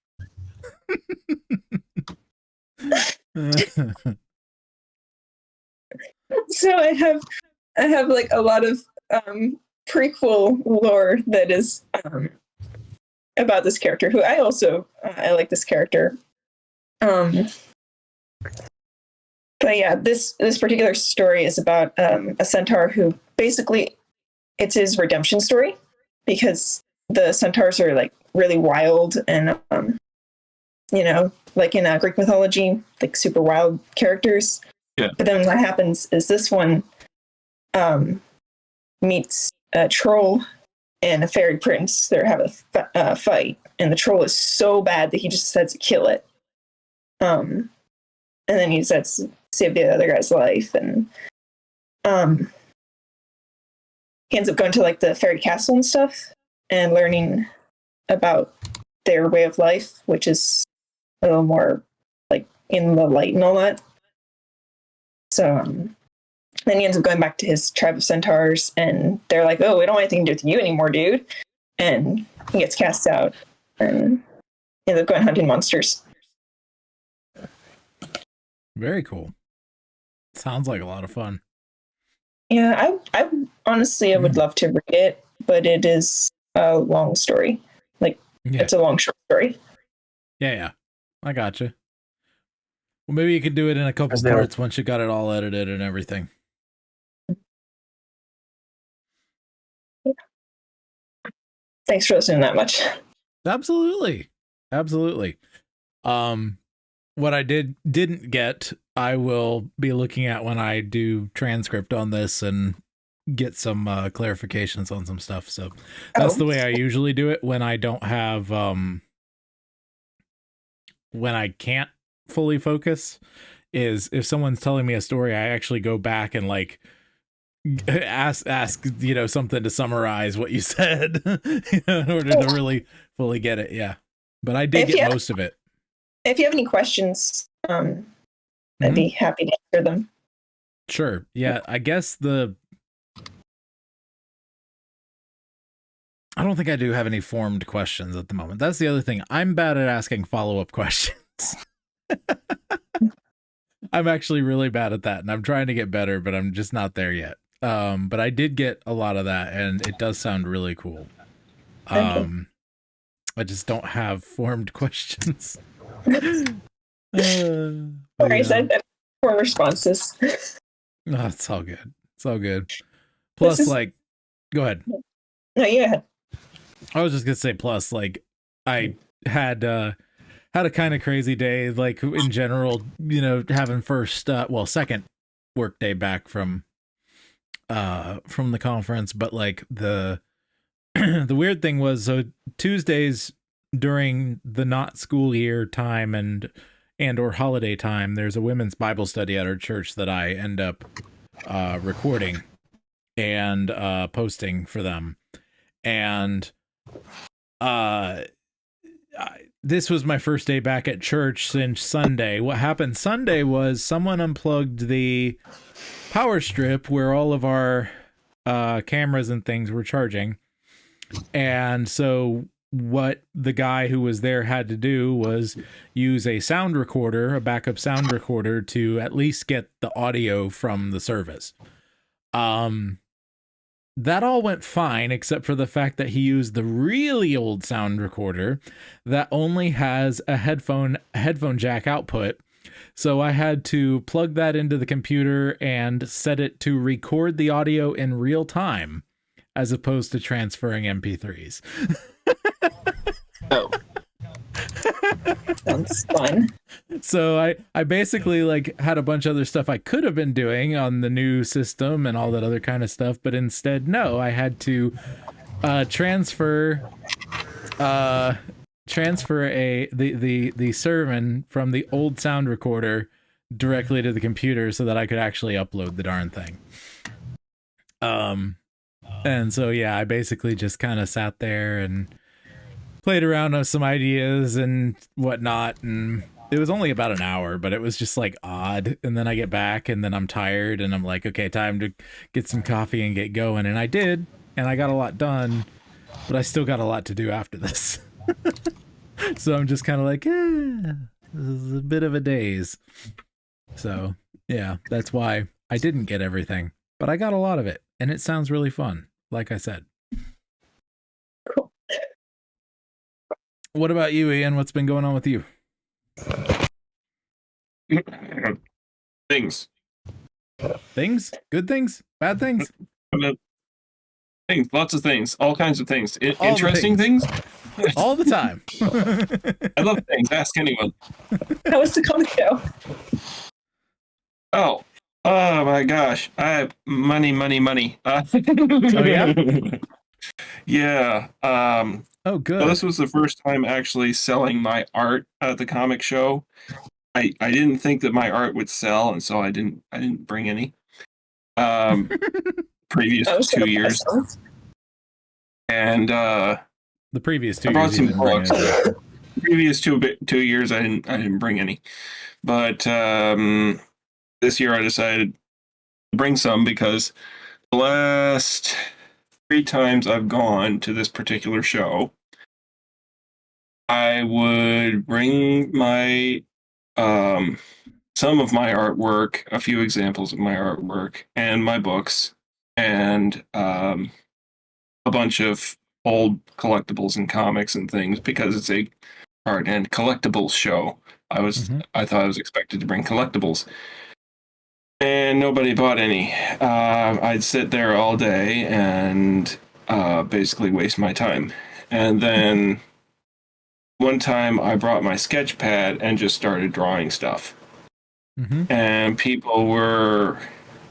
So I have like a lot of prequel lore that is about this character, who I also I like this character. But yeah, this particular story is about a centaur who basically it's his redemption story, because the centaurs are like really wild and you know, like in Greek mythology, like super wild characters. Yeah. But then what happens is this one meets a troll and a fairy prince. They have a fight, and the troll is so bad that he just decides to kill it. And then he decides to save the other guy's life, and he ends up going to like the fairy castle and stuff, and learning about their way of life, which is a little more like in the light and all that. So then he ends up going back to his tribe of centaurs, and they're like, "Oh, we don't want anything to do with you anymore, dude." And he gets cast out and ends up going hunting monsters. Very cool. Sounds like a lot of fun. Yeah, I honestly I would love to read it, but it is a long story. Like it's a long short story. Yeah. I gotcha. Well, maybe you could do it in a couple parts once you got it all edited and everything. Thanks for listening that much. Absolutely. What I didn't get, I will be looking at when I do transcript on this and get some clarifications on some stuff. So that's the way I usually do it when I don't have when I can't fully focus, is if someone's telling me a story, I actually go back and like ask you know, something to summarize what you said in order to really fully get it. Yeah, but I did get most of it. If you have any questions, I'd be happy to answer them. Sure. Yeah, I guess I don't think I do have any formed questions at the moment. That's the other thing. I'm bad at asking follow-up questions. I'm actually really bad at that, and I'm trying to get better, but I'm just not there yet. But I did get a lot of that, and it does sound really cool. I just don't have formed questions. Sorry, I form responses. No, it's all good. It's all good. Plus, like, go ahead. No, you go ahead. I was just gonna say, plus, like, I had a kind of crazy day, like in general, you know, having second work day back from the conference, but like the weird thing was, so Tuesdays during the not school year time and or holiday time, there's a women's Bible study at our church that I end up recording and posting for them. And this was my first day back at church since Sunday. What happened Sunday was someone unplugged the power strip where all of our cameras and things were charging. And so what the guy who was there had to do was use a sound recorder, a backup sound recorder, to at least get the audio from the service. That all went fine, except for the fact that he used the really old sound recorder that only has a headphone jack output. So I had to plug that into the computer and set it to record the audio in real time, as opposed to transferring MP3s. Oh. Sounds fun. So I basically like had a bunch of other stuff I could have been doing on the new system and all that other kind of stuff, but instead, no, I had to transfer the sermon from the old sound recorder directly to the computer so that I could actually upload the darn thing. And so, yeah, I basically just kind of sat there and played around with some ideas and whatnot, and It was only about an hour, but it was just like odd. And then I get back and then I'm tired and I'm like, okay, time to get some coffee and get going. And I did, and I got a lot done, but I still got a lot to do after this. So I'm just kind of like, this is a bit of a daze. So yeah, that's why I didn't get everything, but I got a lot of it, and it sounds really fun, like I said. Cool. What about you, Ian? What's been going on with you? Things. Things? Good things? Bad things? Things. Lots of things. All kinds of things. All the Interesting things. All the time. I love things. Ask anyone. How was the comic show? Oh my gosh. I have money. Oh, yeah? Yeah. Oh, good. So this was the first time actually selling my art at the comic show. I didn't think that my art would sell, and so I didn't bring any. Previous I was 2 gonna years. buy some. The And previous 2 I brought years. some you didn't bring books. anything. Previous 2 years I didn't bring any. But this year I decided to bring some because the last 3 times I've gone to this particular show, I would bring my some of my artwork, a few examples of my artwork, and my books, and a bunch of old collectibles and comics and things, because it's a art and collectibles show. I thought I was expected to bring collectibles, and nobody bought any. I'd sit there all day and basically waste my time. And then one time I brought my sketch pad and just started drawing stuff. And people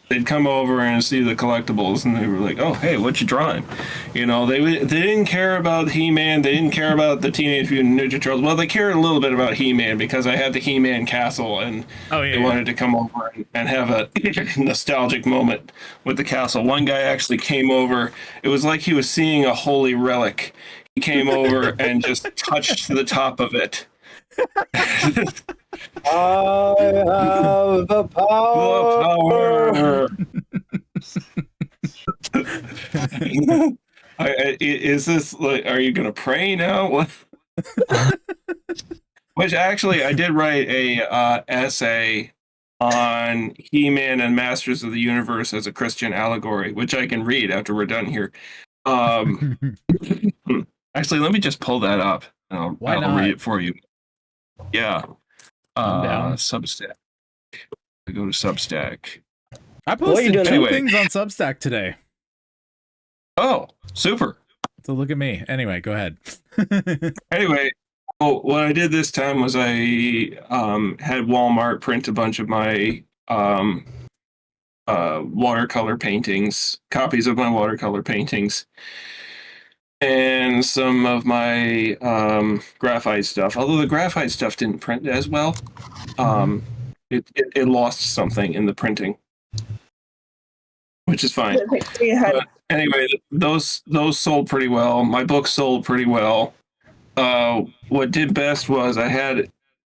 they'd come over and see the collectibles, and they were like, "Oh, hey, what you drawing?" You know, they didn't care about He-Man. They didn't care about the Teenage Mutant Ninja Turtles. Well, they cared a little bit about He-Man because I had the He-Man castle, and they wanted to come over and have a nostalgic moment with the castle. One guy actually came over. It was like he was seeing a holy relic. He came over and just touched the top of it. I have the power. Is this like? Are you gonna pray now? Which actually, I did write a essay on He-Man and Masters of the Universe as a Christian allegory, which I can read after we're done here. Actually, let me just pull that up. I'll read it for you. Yeah. Substack. I go to Substack. I posted two anyway? things on Substack today. Oh, super. So look at me. Anyway, go ahead. Anyway, what I did this time was I had Walmart print a bunch of my watercolor paintings, copies of my watercolor paintings, and some of my graphite stuff. Although the graphite stuff didn't print as well, it lost something in the printing, which is fine. But anyway, those sold pretty well. My books sold pretty well. What did best was I had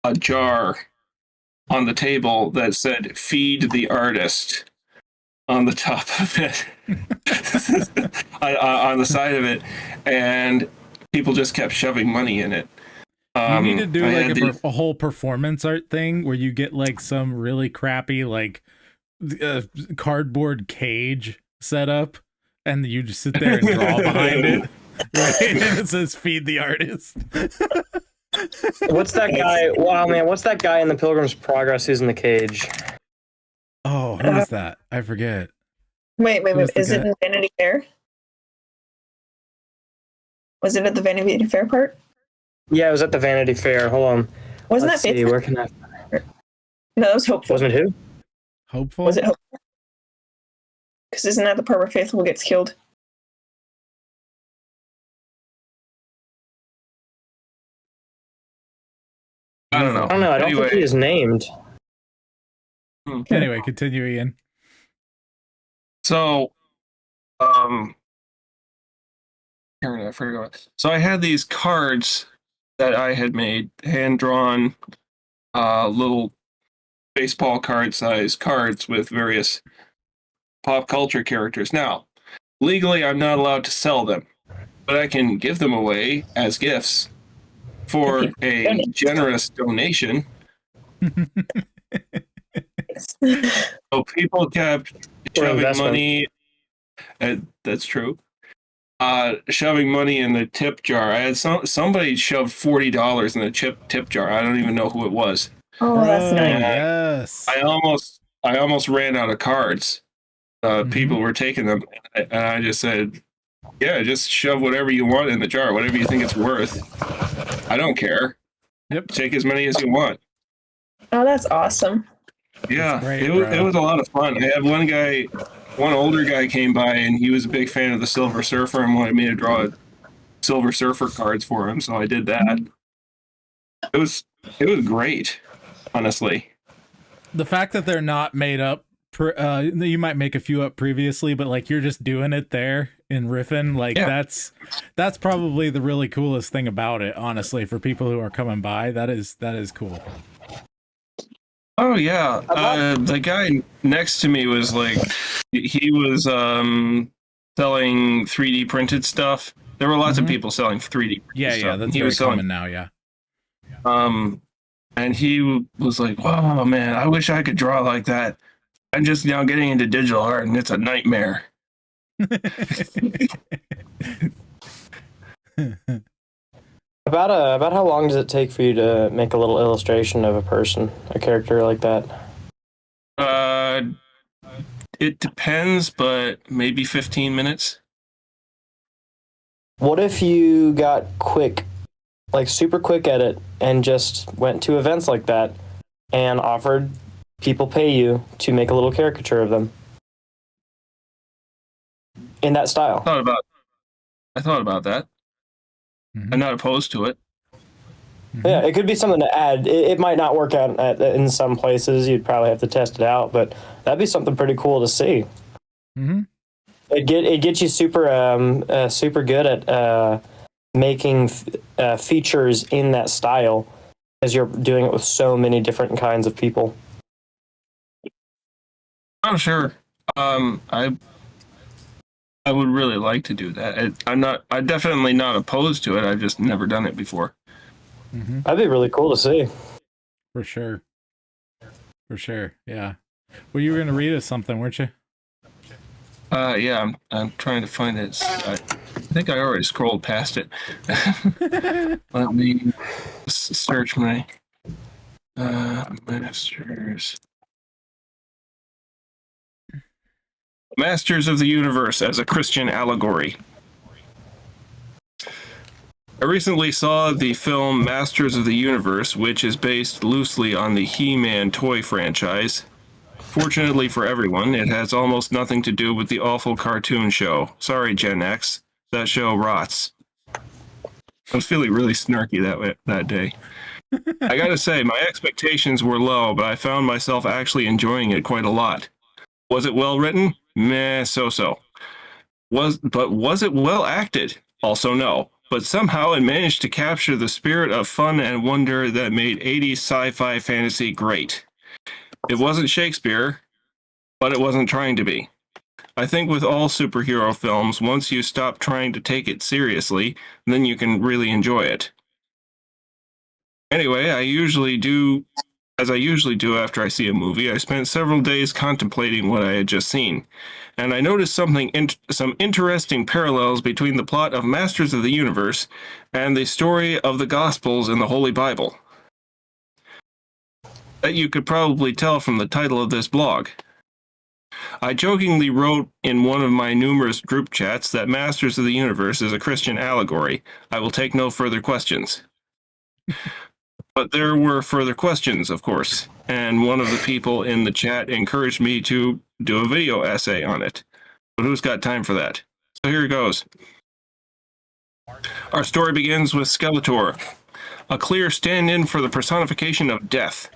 a jar on the table that said "Feed the Artist" on the top of it, on the side of it, and people just kept shoving money in it. You need to do like a whole performance art thing where you get like some really crappy like cardboard cage set up, and you just sit there and draw behind it, right? And it says "Feed the Artist." What's that guy? Wow, man, what's that guy in the Pilgrim's Progress who's in the cage? Oh, who is that? I forget. Wait. Is it in Vanity Fair? Was it at the Vanity Fair part? Yeah, it was at the Vanity Fair. Hold on. Wasn't Let's that see, Faithful? where can I? No, that was Hopeful. Wasn't it who? Hopeful? Was it Hopeful? Because isn't that the part where Faithful gets killed? I don't know. I don't think he is named. Anyway, continue, Ian. So, I forgot. So I had these cards that I had made, hand drawn, little baseball card size cards with various pop culture characters. Now, legally, I'm not allowed to sell them, but I can give them away as gifts for a generous donation. So people kept shoving money. That's true. Shoving money in the tip jar. I had somebody shoved $40 in the tip jar. I don't even know who it was. Oh, that's nice. Yes. I almost ran out of cards. People were taking them, and I just said, "Yeah, just shove whatever you want in the jar, whatever you think it's worth. I don't care. Yep. Take as many as you want." Oh, that's awesome. Yeah, great, it was a lot of fun. I had one older guy came by, and he was a big fan of the Silver Surfer and wanted me to draw Silver Surfer cards for him, so I did that. It was great, honestly. The fact that they're not made up, you might make a few up previously, but like you're just doing it there in riffing, like that's probably the really coolest thing about it, honestly, for people who are coming by. That is cool. Oh yeah, the guy next to me was like, he was selling 3D printed stuff. There were lots of people selling 3D printed stuff. Yeah, that's very common now. Yeah. And he was like, "Wow, man, I wish I could draw like that. I'm just now getting into digital art, and it's a nightmare." About how long does it take for you to make a little illustration of a person, a character like that? It depends, but maybe 15 minutes. What if you got quick, like super quick at it, and just went to events like that and offered people pay you to make a little caricature of them in that style? I thought about that. I'm not opposed to it. Yeah, it could be something to add. It might not work out in some places. You'd probably have to test it out, but that'd be something pretty cool to see. It gets you super good at making features in that style, as you're doing it with so many different kinds of people. Oh, sure. I would really like to do that. I'm definitely not opposed to it. I've just never done it before. That'd be really cool to see. For sure. Yeah. Well, you were going to read us something, weren't you? Yeah, I'm trying to find it. I think I already scrolled past it. Let me search my Masters of the Universe as a Christian allegory. I recently saw the film Masters of the Universe, which is based loosely on the He-Man toy franchise. Fortunately for everyone, it has almost nothing to do with the awful cartoon show. Sorry, Gen X. That show rots. I was feeling really snarky that day. I gotta say, my expectations were low, but I found myself actually enjoying it quite a lot. Was it well written? Meh, so-so. Was it well acted? Also no. But somehow it managed to capture the spirit of fun and wonder that made 80s sci-fi fantasy great. It wasn't Shakespeare, but it wasn't trying to be. I think with all superhero films, once you stop trying to take it seriously, then you can really enjoy it. Anyway, as I usually do after I see a movie, I spent several days contemplating what I had just seen, and I noticed some interesting parallels between the plot of Masters of the Universe and the story of the Gospels in the Holy Bible. That you could probably tell from the title of this blog. I jokingly wrote in one of my numerous group chats that Masters of the Universe is a Christian allegory. I will take no further questions. But there were further questions, of course, and one of the people in the chat encouraged me to do a video essay on it. But who's got time for that? So here it goes. Our story begins with Skeletor, a clear stand-in for the personification of death.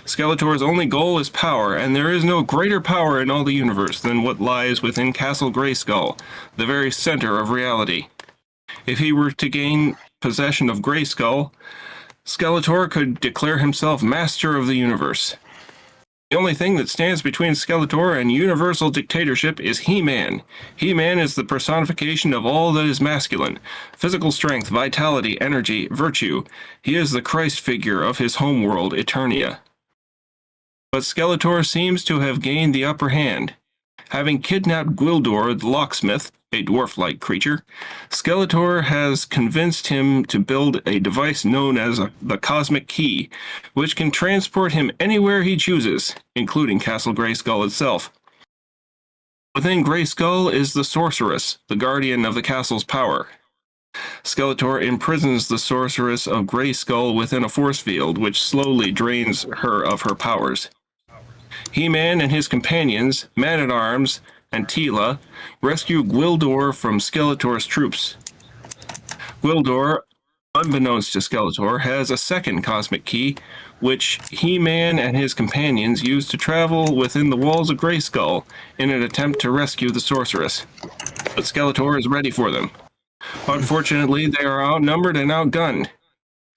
Skeletor's only goal is power, and there is no greater power in all the universe than what lies within Castle Grayskull, the very center of reality. If he were to gain possession of Grayskull, Skeletor could declare himself master of the universe. The only thing that stands between Skeletor and universal dictatorship is He-Man. He-Man is the personification of all that is masculine: physical strength, vitality, energy, virtue. He is the Christ figure of his homeworld, Eternia. But Skeletor seems to have gained the upper hand. Having kidnapped Gwildor the locksmith, a dwarf-like creature, Skeletor has convinced him to build a device known as the Cosmic Key, which can transport him anywhere he chooses, including Castle Grayskull itself. Within Grayskull is the Sorceress, the guardian of the castle's power. Skeletor imprisons the Sorceress of Grayskull within a force field, which slowly drains her of her powers. He-Man and his companions, Man-at-Arms and Teela, rescue Gwildor from Skeletor's troops. Gwildor, unbeknownst to Skeletor, has a second cosmic key, which He-Man and his companions use to travel within the walls of Grayskull in an attempt to rescue the sorceress. But Skeletor is ready for them. Unfortunately, they are outnumbered and outgunned.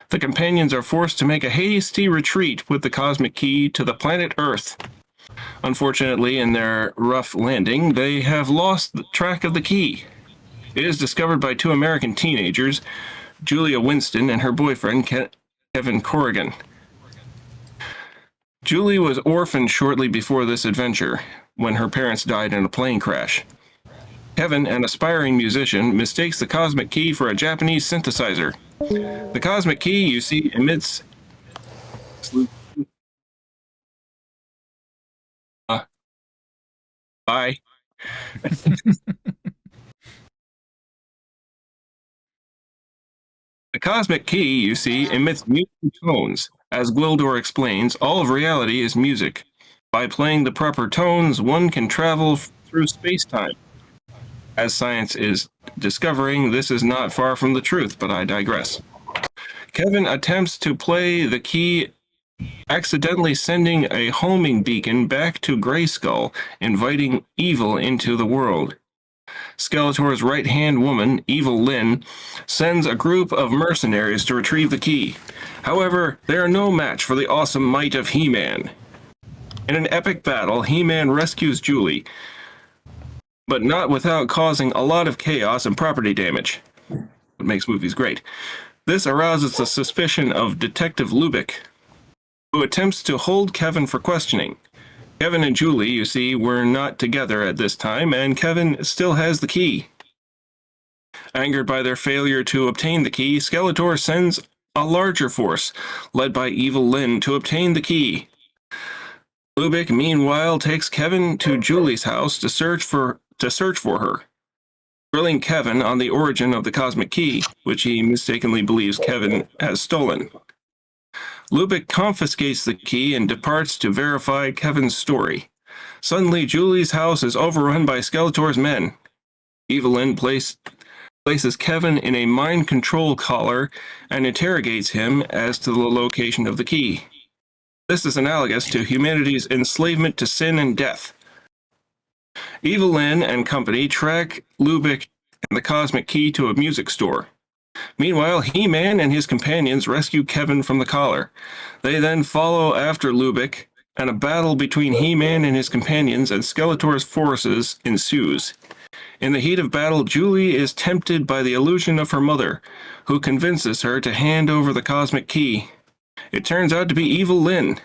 The companions are forced to make a hasty retreat with the cosmic key to the planet Earth. Unfortunately, in their rough landing, they have lost track of the key. It is discovered by two American teenagers, Julia Winston and her boyfriend, Kevin Corrigan. Julie was orphaned shortly before this adventure, when her parents died in a plane crash. Kevin, an aspiring musician, mistakes the cosmic key for a Japanese synthesizer. The cosmic key, you see, emits... Bye. The cosmic key, you see, emits musical tones. As Gwildor explains, all of reality is music. By playing the proper tones, one can travel through space-time. As science is discovering, this is not far from the truth, but I digress. Kevin attempts to play the key, accidentally sending a homing beacon back to Grayskull, inviting evil into the world. Skeletor's right-hand woman, Evil Lyn, sends a group of mercenaries to retrieve the key. However, they are no match for the awesome might of He-Man. In an epic battle, He-Man rescues Julie, but not without causing a lot of chaos and property damage. What makes movies great. This arouses the suspicion of Detective Lubick, who attempts to hold Kevin for questioning. Kevin and Julie, you see, were not together at this time, and Kevin still has the key. Angered by their failure to obtain the key, Skeletor sends a larger force, led by Evil Lyn, to obtain the key. Lubick, meanwhile, takes Kevin to Julie's house to search for her, grilling Kevin on the origin of the cosmic key, which he mistakenly believes Kevin has stolen. Lubick confiscates the key and departs to verify Kevin's story. Suddenly, Julie's house is overrun by Skeletor's men. Evelyn places Kevin in a mind control collar and interrogates him as to the location of the key. This is analogous to humanity's enslavement to sin and death. Evelyn and company track Lubick and the cosmic key to a music store. Meanwhile, He-Man and his companions rescue Kevin from the collar. They then follow after Lubick, and a battle between He-Man and his companions and Skeletor's forces ensues. In the heat of battle, Julie is tempted by the illusion of her mother, who convinces her to hand over the cosmic key. It turns out to be Evil Lyn.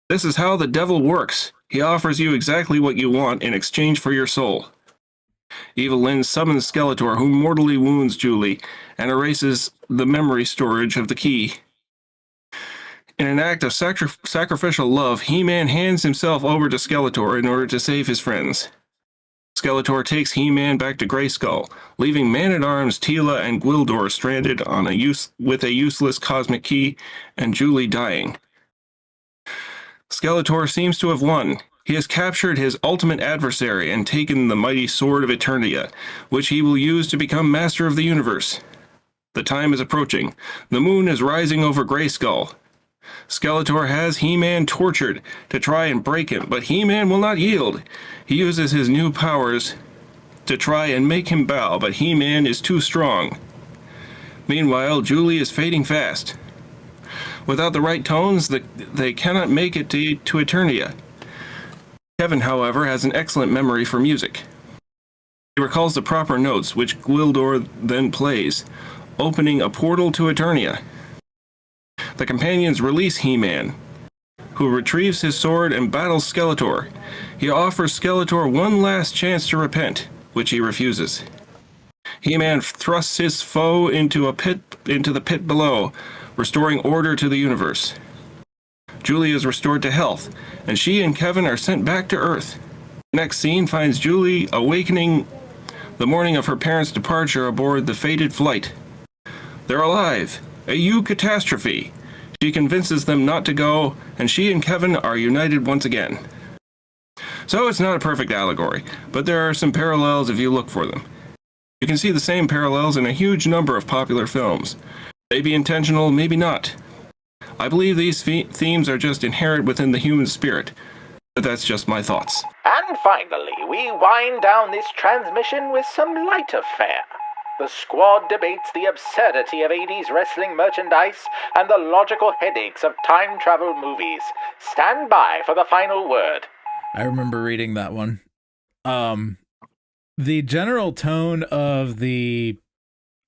This is how the devil works. He offers you exactly what you want in exchange for your soul. Evil Lyn summons Skeletor, who mortally wounds Julie and erases the memory storage of the key. In an act of sacrificial love, He-Man hands himself over to Skeletor in order to save his friends. Skeletor takes He-Man back to Grayskull, leaving Man-at-Arms, Teela, and Gwildor stranded on with a useless cosmic key and Julie dying. Skeletor seems to have won. He has captured his ultimate adversary and taken the mighty Sword of Eternia, which he will use to become master of the universe. The time is approaching. The moon is rising over Grayskull. Skeletor has He-Man tortured to try and break him, but He-Man will not yield. He uses his new powers to try and make him bow, but He-Man is too strong. Meanwhile, Julie is fading fast. Without the right tones, they cannot make it to Eternia. Kevin, however, has an excellent memory for music. He recalls the proper notes, which Gwildor then plays, opening a portal to Eternia. The companions release He-Man, who retrieves his sword and battles Skeletor. He offers Skeletor one last chance to repent, which he refuses. He-Man thrusts his foe into the pit below, restoring order to the universe. Julie is restored to health, and she and Kevin are sent back to Earth. The next scene finds Julie awakening the morning of her parents' departure aboard the fated flight. They're alive, a catastrophe. She convinces them not to go, and she and Kevin are united once again. So it's not a perfect allegory, but there are some parallels if you look for them. You can see the same parallels in a huge number of popular films. Maybe intentional, maybe not. I believe these themes are just inherent within the human spirit, but that's just my thoughts. And finally, we wind down this transmission with some lighter fare. The squad debates the absurdity of 80s wrestling merchandise and the logical headaches of time travel movies. Stand by for the final word. I remember reading that one. The general tone of the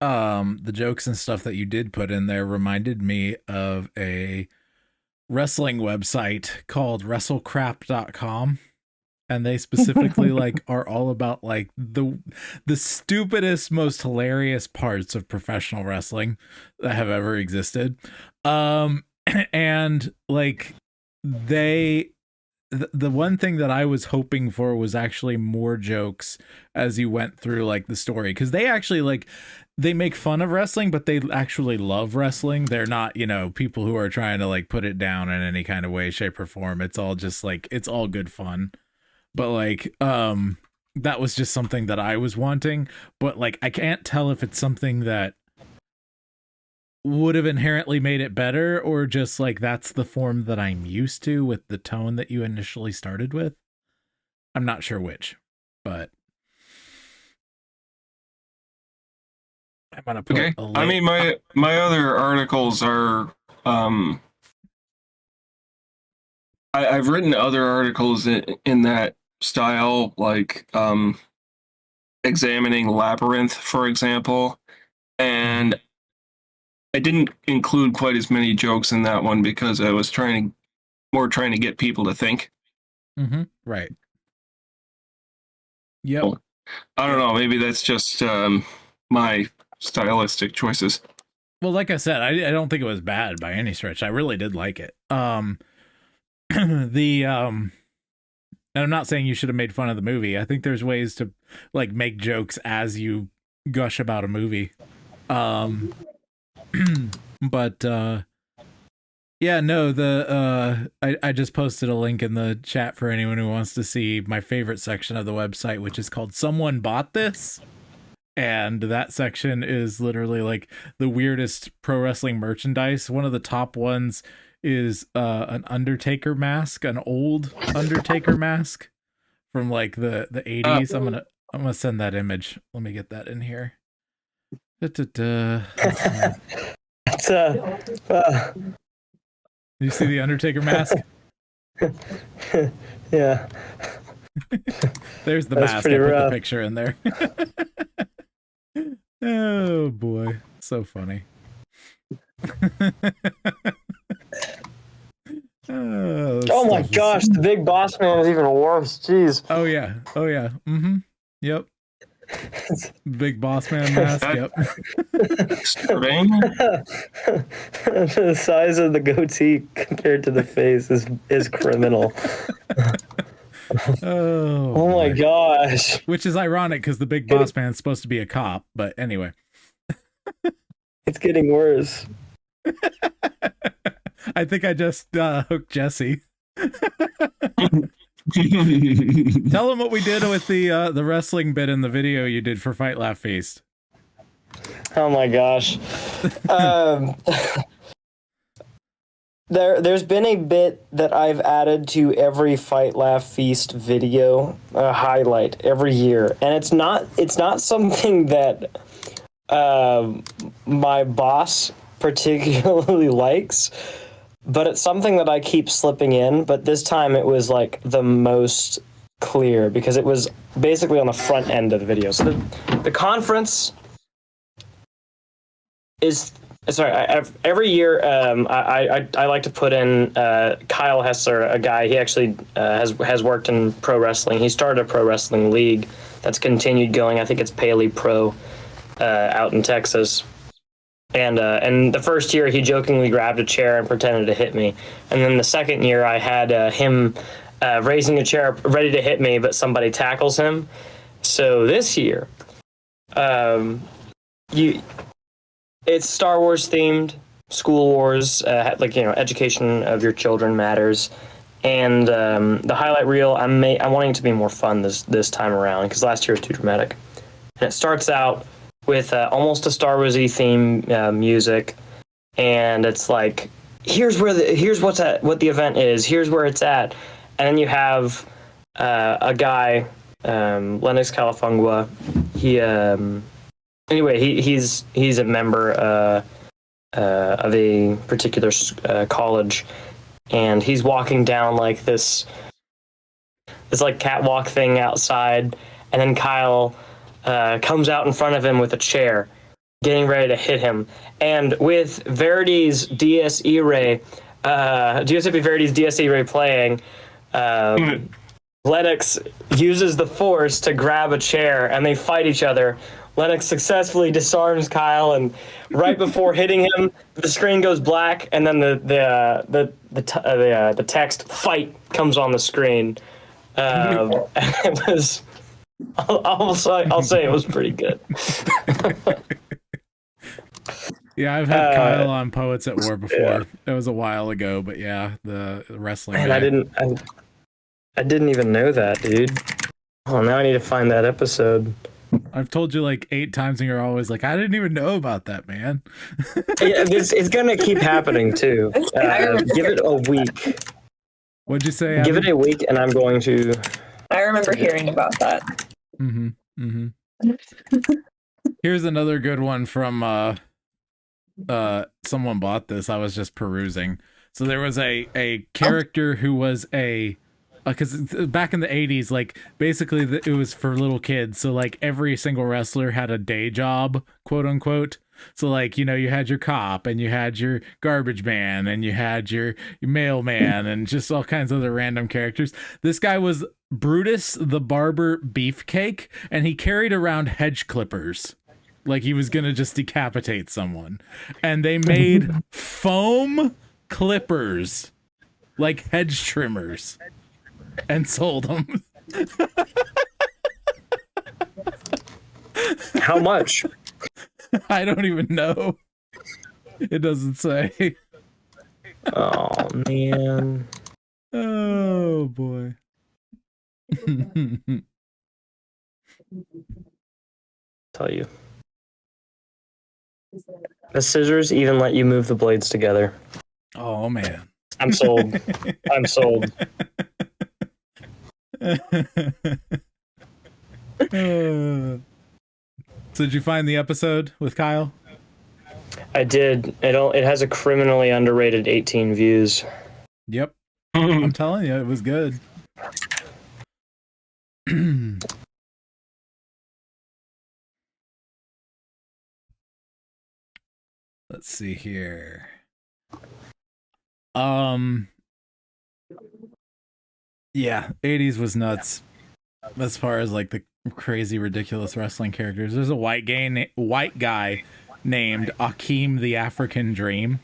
jokes and stuff that you did put in there reminded me of a wrestling website called wrestlecrap.com. And they specifically are all about the stupidest, most hilarious parts of professional wrestling that have ever existed. And the one thing that I was hoping for was actually more jokes as you went through the story, because they actually they make fun of wrestling, but they actually love wrestling. They're not, people who are trying to put it down in any kind of way, shape, or form. It's all just it's all good fun. But that was just something that I was wanting. But I can't tell if it's something that would have inherently made it better, or just that's the form that I'm used to with the tone that you initially started with. I'm not sure which, but I'm gonna put okay. I mean, my other articles are I've written other articles in that style, examining Labyrinth, for example, and I didn't include quite as many jokes in that one because I was trying to get people to think. Mm-hmm. Right. Yep. Well, I don't know. Maybe that's just my stylistic choices. Well, like I said, I don't think it was bad by any stretch. I really did like it. And I'm not saying you should have made fun of the movie. I think there's ways to make jokes as you gush about a movie. But yeah, no, I just posted a link in the chat for anyone who wants to see my favorite section of the website, which is called Someone Bought This. And that section is literally the weirdest pro wrestling merchandise. One of the top ones is an Undertaker mask, an old Undertaker mask from the 80s. I'm gonna send that image. Let me get that in here. You see the Undertaker mask? Yeah. There's the mask. I put the picture in there. Oh boy, so funny. Oh my gosh, the Big Boss Man is even worse. Jeez. Oh yeah. Mm-hmm. Yep. Big Boss Man mask. Yep. The size of the goatee compared to the face is criminal. Oh my gosh. Which is ironic because the Big Boss Man's supposed to be a cop, but anyway. It's getting worse. I think I just hooked Jesse. Tell him what we did with the wrestling bit in the video you did for Fight Laugh Feast. Oh my gosh. There's been a bit that I've added to every Fight Laugh Feast video highlight every year, and it's not something that my boss particularly likes, but it's something that I keep slipping in. But this time it was like the most clear because it was basically on the front end of the video. So the conference is every year. I like to put in Kyle Hessler, a guy. He actually has worked in pro wrestling. He started a pro wrestling league that's continued going. I think it's Paley Pro out in Texas. And the first year, he jokingly grabbed a chair and pretended to hit me. And then the second year, I had him raising a chair ready to hit me, but somebody tackles him. So this year, it's Star Wars themed, School Wars, education of your children matters. And the highlight reel, I'm wanting it to be more fun this time around because last year was too dramatic. And it starts out with almost a Star Wars-y theme music, and it's like, here's what the event is, here's where it's at, and then you have a guy, Lennox Califungua. He's a member of a particular college, and he's walking down like this like catwalk thing outside, and then Kyle comes out in front of him with a chair, getting ready to hit him. And with Verity's DSE Ray, Giuseppe Verity's DSE Ray playing, Lennox uses the Force to grab a chair, and they fight each other. Lennox successfully disarms Kyle, and right before hitting him, the screen goes black, and then the text "fight" comes on the screen. It was. I'll say it was pretty good. Yeah, I've had Kyle on Poets at War before. Yeah. It was a while ago, but yeah, the wrestling. Man, I didn't even know that, dude. Oh, now I need to find that episode. I've told you like 8 times, and you're always like, I didn't even know about that, man. Yeah, it's gonna keep happening too. Give it a week. What'd you say? Give it a week, and I'm going to. I remember hearing about that. Here's another good one from someone bought this. I was just perusing. So there was a character who was because back in the 80s, like basically it was for little kids. So like every single wrestler had a day job, quote unquote. So like, you had your cop, and you had your garbage man, and you had your mailman, and just all kinds of other random characters. This guy was Brutus the Barber Beefcake, and he carried around hedge clippers like he was gonna just decapitate someone. And they made foam clippers like hedge trimmers and sold them. How much? I don't even know. It doesn't say. Oh, man. Oh, boy. Tell you. The scissors even let you move the blades together. Oh, man. I'm sold. I'm sold. So did you find the episode with Kyle? I did. It has a criminally underrated 18 views. Yep. I'm telling you, it was good. Let's see here. Yeah, 80s was nuts as far as like the crazy, ridiculous wrestling characters. There's a white guy named Akeem the African Dream.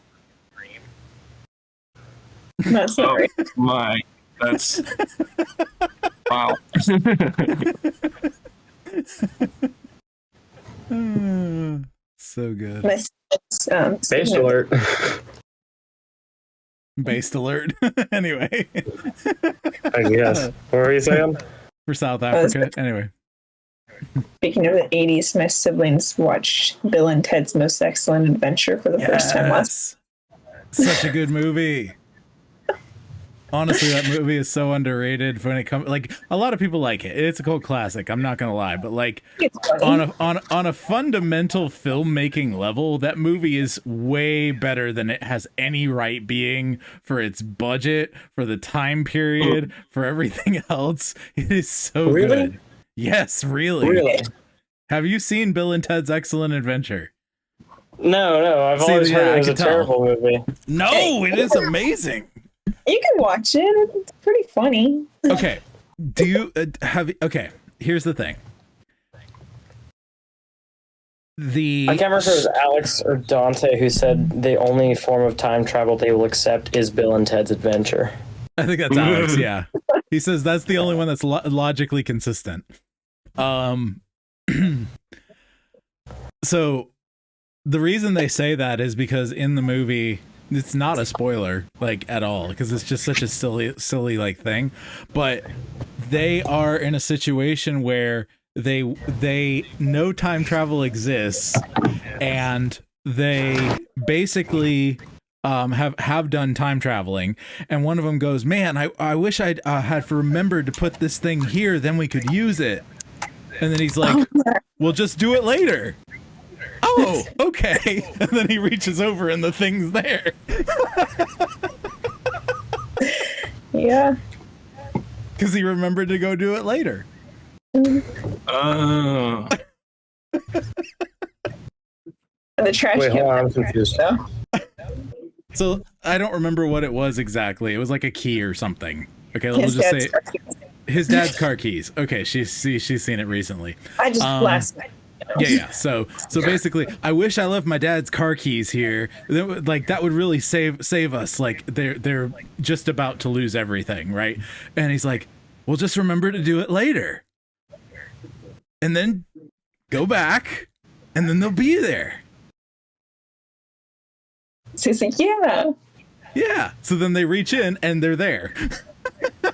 That's not right. My, that's wow. So good. Based alert. Based alert. Anyway. I guess. What were you saying? For South Africa. Anyway. Speaking of the 80s, my siblings watched Bill and Ted's Most Excellent Adventure for the first time last. Such a good movie. Honestly, that movie is so underrated when it comes. Like a lot of people like it. It's a cult classic. I'm not gonna lie, but like on a fundamental filmmaking level, that movie is way better than it has any right being for its budget, for the time period, for everything else. It is so good. Yes, really. Have you seen Bill and Ted's Excellent Adventure? No. I've always heard it was a terrible movie. No, it is amazing. You can watch it. It's pretty funny. Okay. Do you okay, here's the thing. I can't remember if it was Alex or Dante who said the only form of time travel they will accept is Bill and Ted's Adventure. I think that's Alex, yeah. He says that's the only one that's logically consistent. So the reason they say that is because in the movie, it's not a spoiler like at all, because it's just such a silly like thing, but they are in a situation where they know time travel exists, and they basically have done time traveling, and one of them goes, man, I wish I'd had remembered to put this thing here, then we could use it. And then he's like, well, just do it later. Oh, okay. And then he reaches over and the thing's there. Yeah. Because he remembered to go do it later. Oh. And the trash Wait, can. hold on, I'm confused. So I don't remember what it was exactly. It was like a key or something. Okay, we'll His just dad's say car keys. his dad's car keys. Okay, she's seen it recently. I just last night. Yeah. So basically, I wish I left my dad's car keys here. Like that would really save us. Like they're just about to lose everything, right? And he's like, "Well, just remember to do it later, and then go back, and then they'll be there." So he's like, yeah. Yeah. So then they reach in and they're there.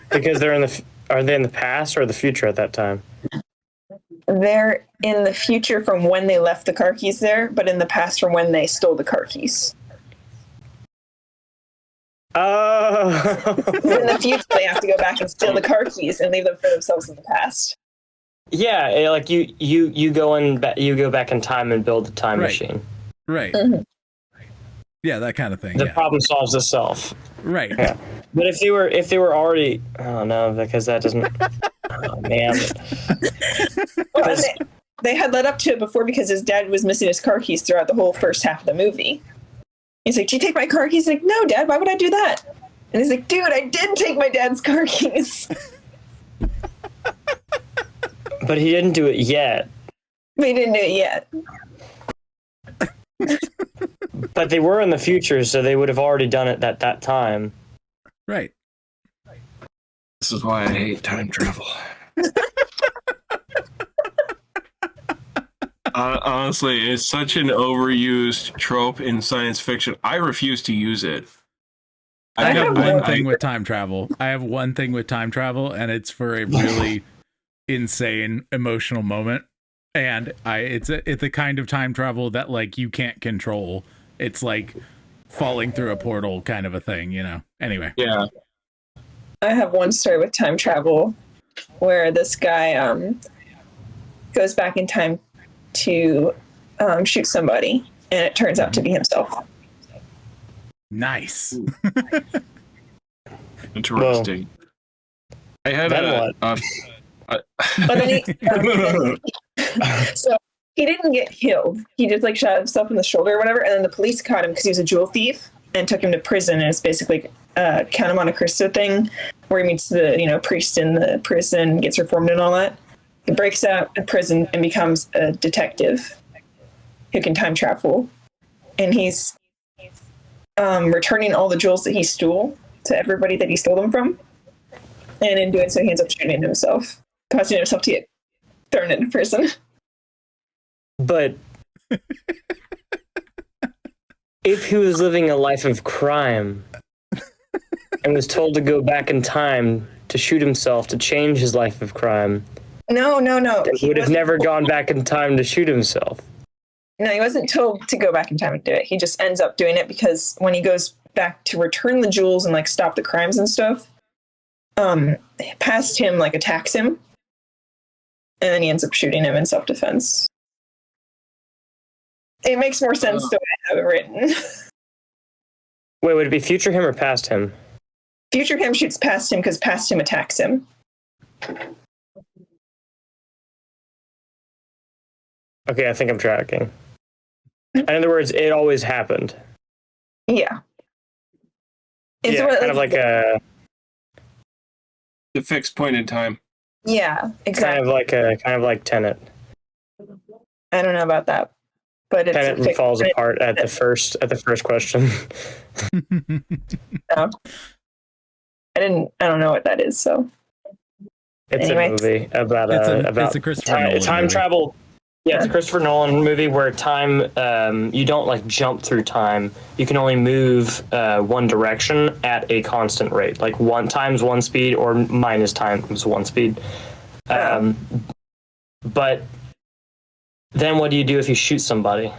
Because they're are they in the past or the future at that time? They're in the future from when they left the car keys there, but in the past from when they stole the car keys. Oh. In the future, they have to go back and steal the car keys and leave them for themselves in the past. Yeah, like you go back in time and build the time machine. Right. Mm-hmm. Yeah, that kind of thing. The Yeah. problem solves itself. Right. Yeah. But if they were already, oh no, because that doesn't. Oh man. Well, and they had led up to it before because his dad was missing his car keys throughout the whole first half of the movie. He's like, "Do you take my car keys?" He's like, "No, Dad. Why would I do that?" And he's like, "Dude, I did take my dad's car keys." But he didn't do it yet. But he didn't do it yet. But they were in the future, so they would have already done it at that time. Right. This is why I hate time travel. Honestly, it's such an overused trope in science fiction. I refuse to use it. I have one thing with time travel. And it's for a really insane emotional moment. And it's a kind of time travel that like you can't control. It's like falling through a portal kind of a thing, you know. Anyway. Yeah. I have one story with time travel where this guy goes back in time to shoot somebody, and it turns out to be himself. Nice. Interesting. I had But then so he didn't get killed. He just like shot himself in the shoulder or whatever, and then the police caught him because he was a jewel thief and took him to prison. And it's basically Count of Monte Cristo thing where he meets the priest in the prison, gets reformed and all that. He breaks out of prison and becomes a detective who can time travel, and he's returning all the jewels that he stole to everybody that he stole them from. And in doing so, he ends up shooting himself, causing himself to get thrown into prison. But if he was living a life of crime and was told to go back in time to shoot himself to change his life of crime, No. he would have never gone back in time to shoot himself. No, he wasn't told to go back in time and do it. He just ends up doing it because when he goes back to return the jewels and like stop the crimes and stuff, past him like attacks him, and then he ends up shooting him in self-defense. It makes more sense the way I have it written. Wait, would it be future him or past him? Future him shoots past him because past him attacks him. Okay, I think I'm tracking. In other words, it always happened. Yeah. It's yeah, kind of like a fixed point in time. Yeah, exactly. Kind of like Tenet. I don't know about that, but it's Tenet falls apart at the first question. No. I don't know what that is. So it's anyway. a movie about it's a Christopher Nolan time movie. travel. Yeah, it's a Christopher Nolan movie where time, you don't like jump through time. You can only move one direction at a constant rate, like 1 times 1 speed or minus times 1 speed. But then what do you do if you shoot somebody?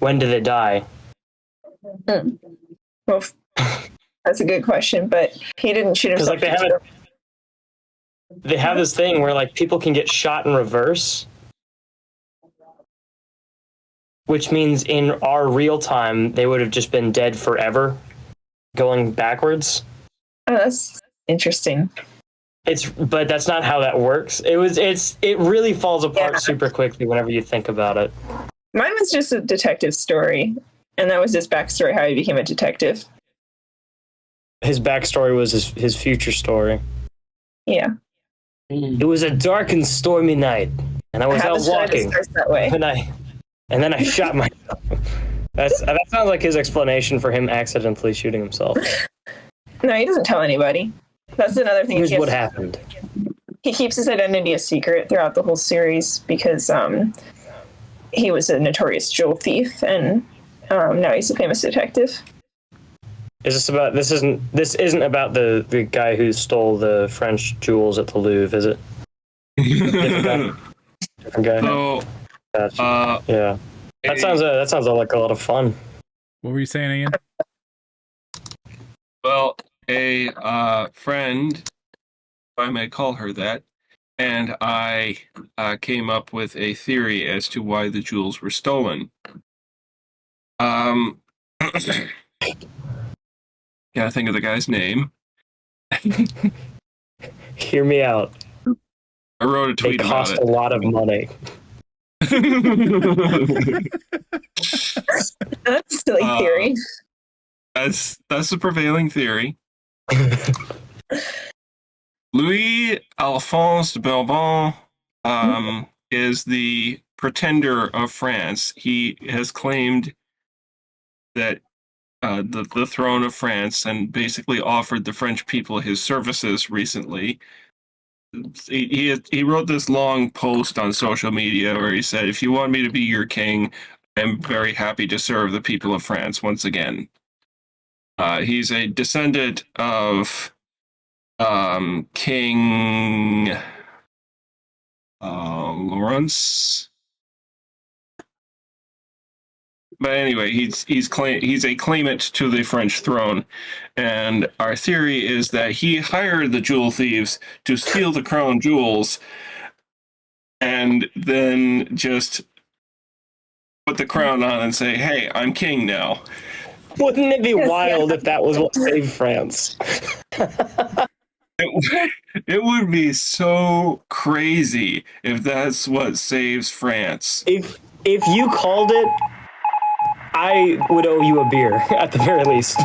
When do they die? Well, that's a good question, but he didn't shoot himself. Like they have this thing where like people can get shot in reverse. Which means in our real time, they would have just been dead forever, going backwards. Oh, that's interesting. But that's not how that works. It really falls apart super quickly whenever you think about it. Mine was just a detective story, and that was his backstory, how he became a detective. His backstory was his future story. Yeah. It was a dark and stormy night, and I was out walking. That way. And then I shot myself. That sounds like his explanation for him accidentally shooting himself. No, he doesn't tell anybody. That's another thing. Here's what happened. He keeps his identity a secret throughout the whole series because he was a notorious jewel thief, and now he's a famous detective. This isn't about the guy who stole the French jewels at the Louvre, is it? Different guy. So, yeah, that sounds like a lot of fun. What were you saying again? Well, a friend, if I may call her that, and I came up with a theory as to why the jewels were stolen. Gotta think of the guy's name. Hear me out. I wrote a tweet about it. They cost a lot of money. That's a silly theory. That's the prevailing theory. Louis Alphonse de Bourbon is the pretender of France. He has claimed that the throne of France and basically offered the French people his services recently. He wrote this long post on social media where he said, "If you want me to be your king, I'm very happy to serve the people of France once again." He's a descendant of King Lawrence. But anyway, he's a claimant to the French throne, and our theory is that he hired the jewel thieves to steal the crown jewels, and then just put the crown on and say, "Hey, I'm king now." Wouldn't it be wild if that was what saved France? It would be so crazy if that's what saves France. If you called it, I would owe you a beer, at the very least.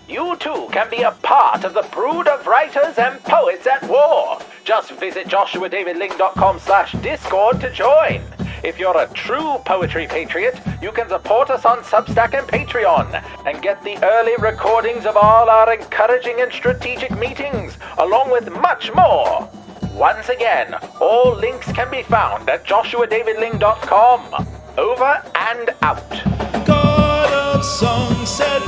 You too can be a part of the brood of writers and poets at war. Just visit joshuadavidling.com/discord to join. If you're a true poetry patriot, you can support us on Substack and Patreon and get the early recordings of all our encouraging and strategic meetings, along with much more. Once again, all links can be found at joshuadavidling.com. Over and out. God of song said,